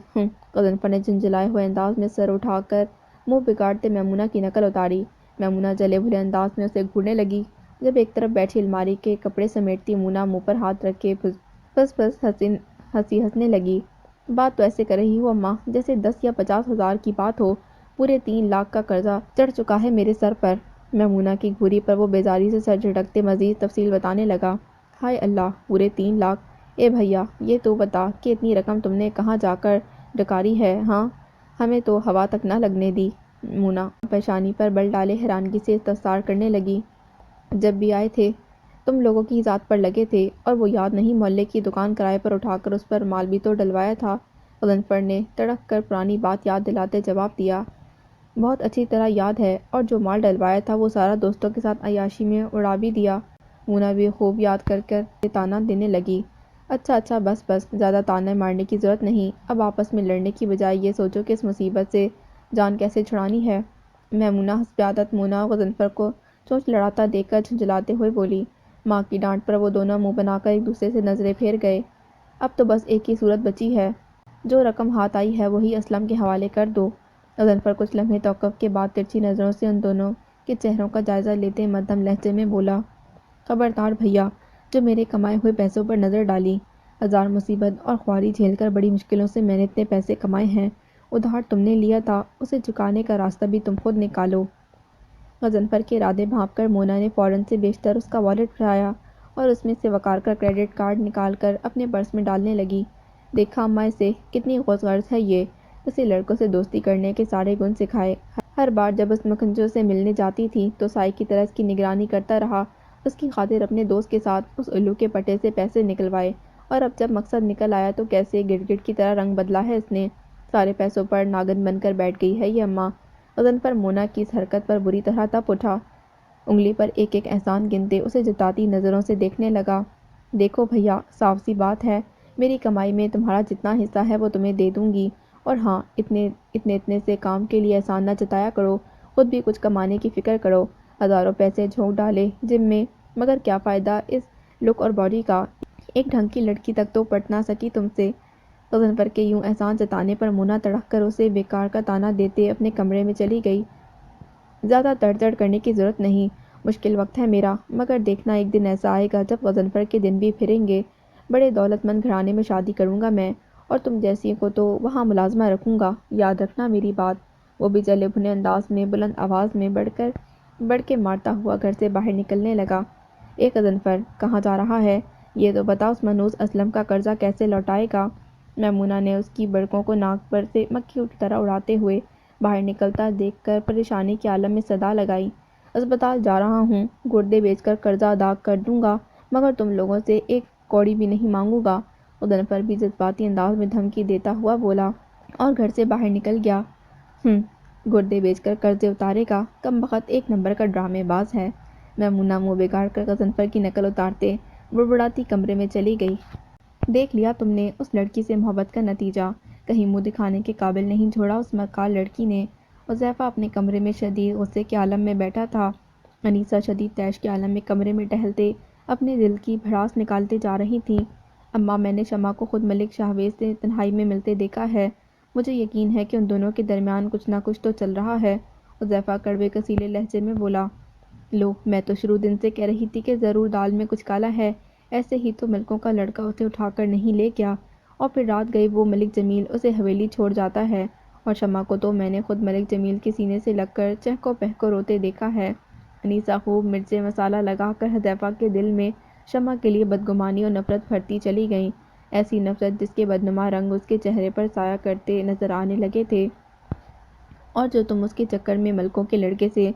غضنفر نے جھنجھلائے ہوئے انداز میں سر اٹھا کر منہ بگاڑتے میمونہ کی نقل اتاری۔ میمونہ جلے بھرے انداز میں اسے گھورنے لگی۔ جب ایک طرف بیٹھی الماری کے کپڑے سمیٹتی مونا منہ پر ہاتھ رکھے پھس پھس ہنسی ہنسنے لگی۔ بات تو ایسے کر رہی ہو اماں جیسے 10 یا 50 ہزار کی بات ہو، پورے 3 لاکھ کا قرضہ چڑھ چکا ہے میرے سر پر۔ میمونہ کی گھوری پر وہ بیزاری سے سر جھٹکتے مزید تفصیل بتانے لگا۔ ہائے اللہ، پورے 3 لاکھ! اے بھیا یہ تو بتا کہ اتنی رقم تم نے کہاں جا کر ڈکاری ہے ہاں؟ ہمیں تو ہوا تک نہ لگنے دی۔ مونا پیشانی پر بل ڈالے حیرانگی سے استفسار کرنے لگی۔ جب بھی آئے تھے تم لوگوں کی ذات پر لگے تھے، اور وہ یاد نہیں محلے کی دکان کرائے پر اٹھا کر اس پر مال بھی تو ڈلوایا تھا۔ غضنفر نے تڑک کر پرانی بات یاد دلاتے جواب دیا، بہت اچھی طرح یاد ہے، اور جو مال ڈلوایا تھا وہ سارا دوستوں کے ساتھ عیاشی میں اڑا بھی دیا۔ مونا بھی خوب یاد کر کر طعنہ دینے لگی۔ اچھا اچھا بس بس، زیادہ طعنے مارنے کی ضرورت نہیں، اب آپس میں لڑنے کی بجائے یہ سوچو کہ اس مصیبت سے جان کیسے چھڑانی ہے۔ میمونہ حسب عادت مونا غضنفر کو چونچ لڑاتا دیکھ کر جھنجھلاتے ہوئے بولی۔ ماں کی ڈانٹ پر وہ دونوں منہ بنا کر ایک دوسرے سے نظریں پھیر گئے۔ اب تو بس ایک ہی صورت بچی ہے، جو رقم ہاتھ آئی ہے وہی اسلم کے حوالے کر دو۔ غضنفر کچھ لمحے توقف کے بعد ترچھی نظروں سے ان دونوں کے چہروں کا جائزہ لیتے مدھم لہجے میں بولا، خبردار بھیا، جو میرے کمائے ہوئے پیسوں پر نظر ڈالی۔ ہزار مصیبت اور خواری جھیل کر بڑی مشکلوں سے میں نے اتنے پیسے کمائے ہیں، ادھار تم نے لیا تھا، اسے چکانے کا راستہ بھی تم خود نکالو۔ غضنفر کے ارادے بھانپ کر مونا نے فوراً سے بیشتر اس کا والیٹ اٹھایا اور اس میں سے وقار کا کریڈٹ کارڈ نکال کر اپنے پرس میں ڈالنے لگی۔ دیکھا اماں اسے، کتنی غوث غرض ہے یہ، اسے لڑکوں سے دوستی کرنے کے سارے گن سکھائے۔ ہر بار جب اس مکھنجوں سے ملنے جاتی تھی تو سائے کی طرح اس کی نگرانی کرتا رہا، اس کی خاطر اپنے دوست کے ساتھ اس الو کے پٹے سے پیسے نکلوائے اور اب جب مقصد نکل آیا تو کیسے گڑگڑ کی طرح رنگ بدلا ہے اس نے۔ سارے پیسوں پر ناگن بن کر بیٹھ گئی ہے یہ اماں۔ غضنفر مونا کی اس حرکت پر بری طرح تپ اٹھا۔ انگلی پر ایک ایک احسان گنتے اسے جتاتی نظروں سے دیکھنے لگا۔ دیکھو بھیا، صاف سی بات ہے، میری کمائی میں تمہارا جتنا حصہ ہے وہ تمہیں دے دوں گی، اور ہاں، اتنے سے کام کے لیے احسان نہ جتایا کرو، خود بھی کچھ کمانے کی فکر کرو۔ ہزاروں پیسے جھونک ڈالے جم میں، مگر کیا فائدہ اس لک اور باڈی کا؟ ایک ڈھنگ کی لڑکی تک تو پٹ نہ سکی تم سے۔ غضنفر کے یوں احسان جتانے پر مونا تڑک کر اسے بیکار کا طعنہ دیتے اپنے کمرے میں چلی گئی۔ زیادہ تڑ کرنے کی ضرورت نہیں، مشکل وقت ہے میرا، مگر دیکھنا ایک دن ایسا آئے گا جب غضنفر کے دن بھی پھریں گے۔ بڑے دولت مند گھرانے میں شادی کروں گا میں، اور تم جیسی کو تو وہاں ملازمہ رکھوں گا، یاد رکھنا میری بات۔ وہ بھی جلے بھنے انداز میں بلند آواز میں بڑھ کے مارتا ہوا گھر سے باہر نکلنے لگا۔ اے غضنفر، کہاں جا رہا ہے؟ یہ تو بتا، اس منحوس اسلم کا قرضہ کیسے لوٹائے گا؟ میمونہ نے اس کی بڑکوں کو ناک پر سے مکھیوں کی طرح اڑاتے ہوئے باہر نکلتا دیکھ کر پریشانی کے عالم میں صدا لگائی۔ اسپتال جا رہا ہوں، گردے بیچ کر قرضہ ادا کر دوں گا، مگر تم لوگوں سے ایک کوڑی بھی نہیں مانگوں گا۔ غضنفر بھی جذباتی انداز میں دھمکی دیتا ہوا بولا، اور گھر سے باہر نکل گیا۔ گردے بیچ کر قرضے اتارے گا، کمبخت ایک نمبر کا ڈرامے باز ہے۔ میمونہ منہ بگاڑ کر غضنفر کی نقل اتارتے بڑبڑاتی کمرے میں چلی گئی۔ دیکھ لیا تم نے اس لڑکی سے محبت کا نتیجہ، کہیں منہ دکھانے کے قابل نہیں چھوڑا اس مکار لڑکی نے۔ حذیفہ اپنے کمرے میں شدید غصے کے عالم میں بیٹھا تھا۔ انیسہ شدید طیش کے عالم میں کمرے میں ٹہلتے اپنے دل کی بھڑاس نکالتے جا رہی تھیں۔ اماں، میں نے شمع کو خود ملک شاہویز سے تنہائی میں ملتے دیکھا ہے، مجھے یقین ہے کہ ان دونوں کے درمیان کچھ نہ کچھ تو چل رہا ہے۔ حذیفہ کڑوے کسیلے لہجے میں بولا۔ لو، میں تو شروع دن سے کہہ رہی تھی کہ ضرور دال میں کچھ کالا ہے، ایسے ہی تو ملکوں کا لڑکا اسے اٹھا کر نہیں لے گیا، اور پھر رات گئی وہ ملک جمیل اسے حویلی چھوڑ جاتا ہے، اور شمع کو تو میں نے خود ملک جمیل کے سینے سے لگ کر چہکو پہکو روتے دیکھا ہے۔ انیسہ خوب مرچ مسالہ لگا کر حذیفہ کے دل میں شمع کے لیے بدگمانی اور نفرت بھرتی چلی گئیں، ایسی نفرت جس کے بدنما رنگ اس کے چہرے پر سایہ کرتے نظر آنے لگے تھے، اور جو تم اس کے چکر میں ملکوں کے لڑکے سے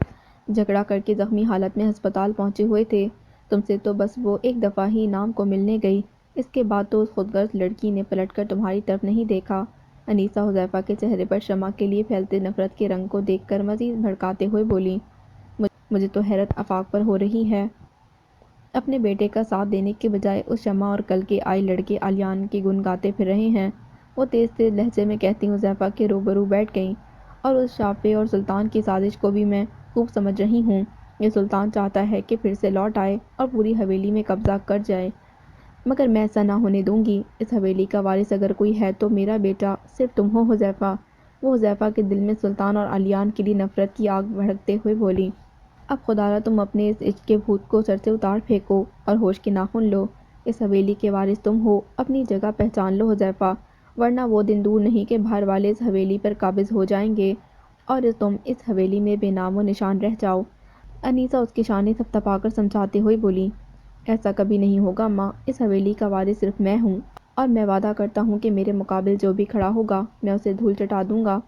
جھگڑا کر کے زخمی حالت میں ہسپتال پہنچے ہوئے تھے، تم سے تو بس وہ ایک دفعہ ہی نام کو ملنے گئی، اس کے بعد تو اس خودغرض لڑکی نے پلٹ کر تمہاری طرف نہیں دیکھا۔ انیسہ حذیفہ کے چہرے پر شمع کے لیے پھیلتے نفرت کے رنگ کو دیکھ کر مزید بھڑکاتے ہوئے بولی، مجھے تو حیرت آفاق پر ہو رہی ہے۔ اپنے بیٹے کا ساتھ دینے کے بجائے اس شمع اور کل کے آئے لڑکے علیان کے گن گاتے پھر رہے ہیں۔ وہ تیز تیز لہجے میں کہتی حذیفہ کے روبرو بیٹھ گئیں، اور اس شافع اور سلطان کی سازش کو بھی میں خوب سمجھ رہی ہوں۔ یہ سلطان چاہتا ہے کہ پھر سے لوٹ آئے اور پوری حویلی میں قبضہ کر جائے، مگر میں ایسا نہ ہونے دوں گی۔ اس حویلی کا وارث اگر کوئی ہے تو میرا بیٹا، صرف تم ہو حذیفہ۔ وہ حذیفہ کے دل میں سلطان اور علیان کے لیے نفرت کی آگ بھڑکتے ہوئے بولی۔ اب خدا را تم اپنے اس عشق کے بھوت کو سر سے اتار پھینکو اور ہوش کے ناخن لو۔ اس حویلی کے وارث تم ہو، اپنی جگہ پہچان لو حذیفہ، ورنہ وہ دن دور نہیں کہ باہر والے اس حویلی پر قابض ہو جائیں گے، اور تم اس حویلی میں بے نام و نشان رہ جاؤ۔ انیسہ اس کی شانے تھپتھپا کر سمجھاتے ہوئے بولی، ایسا کبھی نہیں ہوگا ماں، اس حویلی کا وارث صرف میں ہوں، اور میں وعدہ کرتا ہوں کہ میرے مقابل جو بھی کھڑا ہوگا میں اسے دھول چٹا دوں گا۔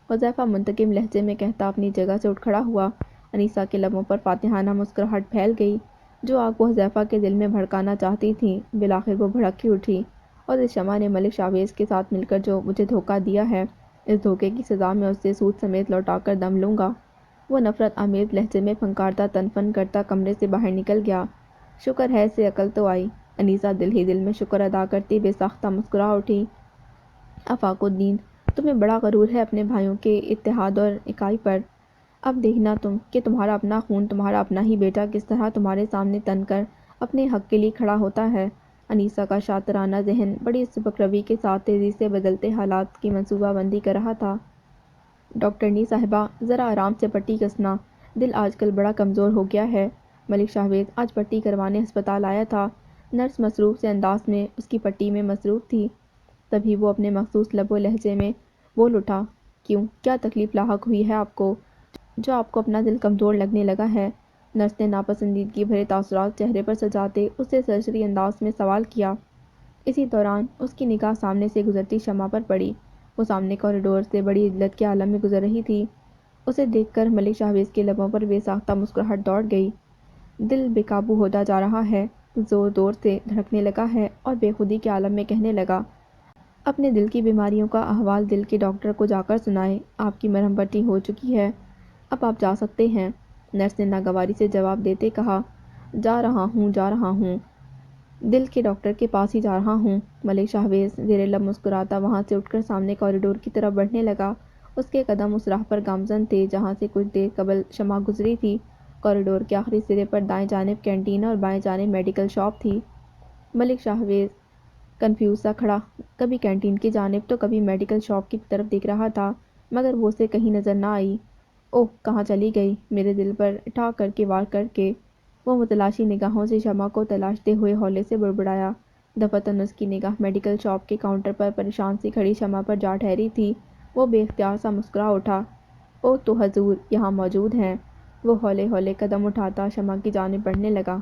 حذیفہ منتقم لہجے میں کہتا اپنی جگہ سے اٹھ کھڑا ہوا۔ انیسہ کے لبوں پر فاتحانہ مسکراہٹ پھیل گئی۔ جو آگ وہ حذیفہ کے دل میں بھڑکانا چاہتی تھیں، بالآخر وہ بھڑک ہی اٹھی، اور اس شمع نے ملک شاہویز کے ساتھ مل کر جو مجھے دھوکہ دیا ہے، اس دھوکے کی سزا میں اسے سود سمیت لوٹا کر دم لوں گا۔ وہ نفرت آمیز لہجے میں پھنکارتا تن فن کرتا کمرے سے باہر نکل گیا۔ شکر ہے اسے عقل تو آئی۔ انیسہ دل ہی دل میں شکر ادا کرتی بے ساختہ مسکرا اٹھی۔ آفاق الدین، تمہیں بڑا غرور ہے اپنے بھائیوں کے اتحاد اور اکائی پر۔ اب دیکھنا تم کہ تمہارا اپنا خون، تمہارا اپنا ہی بیٹا کس طرح تمہارے سامنے تن کر اپنے حق کے لیے کھڑا ہوتا ہے۔ انیسہ کا شاطرانہ ذہن بڑی سبک روی کے ساتھ تیزی سے بدلتے حالات کی منصوبہ بندی کر رہا تھا۔ ڈاکٹرنی صاحبہ، ذرا آرام سے پٹی کسنا، دل آج کل بڑا کمزور ہو گیا ہے۔ ملک شاہویز آج پٹی کروانے ہسپتال آیا تھا۔ نرس مصروف سے انداز میں اس کی پٹی میں مصروف تھی، تبھی وہ اپنے مخصوص لب و لہجے میں بول اٹھا، کیوں، کیا تکلیف لاحق ہوئی ہے آپ کو، جو آپ کو اپنا دل کمزور لگنے لگا ہے؟ نرس نے ناپسندیدگی بھرے تاثرات چہرے پر سجاتے اس سے سرسری انداز میں سوال کیا۔ اسی دوران اس کی نگاہ سامنے سے گزرتی شمع پر پڑی۔ وہ سامنے کوریڈور سے بڑی عجلت کے عالم میں گزر رہی تھی۔ اسے دیکھ کر ملک شاہویز کے لبوں پر بے ساختہ مسکراہٹ دوڑ گئی۔ دل بے قابو ہوتا جا رہا ہے، زور سے دھڑکنے لگا ہے اور بے خودی کے عالم میں کہنے لگا، اپنے دل کی بیماریوں کا احوال دل کے ڈاکٹر کو جا کر سنائے، آپ کی مرہم پٹی ہو چکی ہے، اب آپ جا سکتے ہیں۔ نرس نے ناگواری سے جواب دیتے کہا، جا رہا ہوں، دل کے ڈاکٹر کے پاس ہی جا رہا ہوں۔ ملک شاہویز زیر لب مسکراتا وہاں سے اٹھ کر سامنے کوریڈور کی طرف بڑھنے لگا۔ اس کے قدم اس راہ پر گامزن تھے جہاں سے کچھ دیر قبل شمع گزری تھی۔ کوریڈور کے آخری سرے پر دائیں جانب کینٹین اور بائیں جانب میڈیکل شاپ تھی۔ ملک شاہویز کنفیوز سا کھڑا، کبھی کینٹین کی جانب تو کبھی میڈیکل شاپ کی طرف دیکھ رہا تھا، مگر وہ اسے کہیں نظر نہ آئی۔ اوہ، کہاں چلی گئی؟ میرے دل پر ٹھا کر کے وار کر کے وہ متلاشی نگاہوں سے شمع کو تلاشتے ہوئے ہولے سے بڑبڑایا۔ دفعتاً اس کی نگاہ میڈیکل شاپ کے کاؤنٹر پر پریشان سی کھڑی شمع پر جا ٹھہری تھی۔ وہ بے اختیار سا مسکرا اٹھا، اوہ تو حضور یہاں موجود ہیں۔ وہ ہولے ہولے قدم اٹھاتا شمع کی جانب بڑھنے لگا۔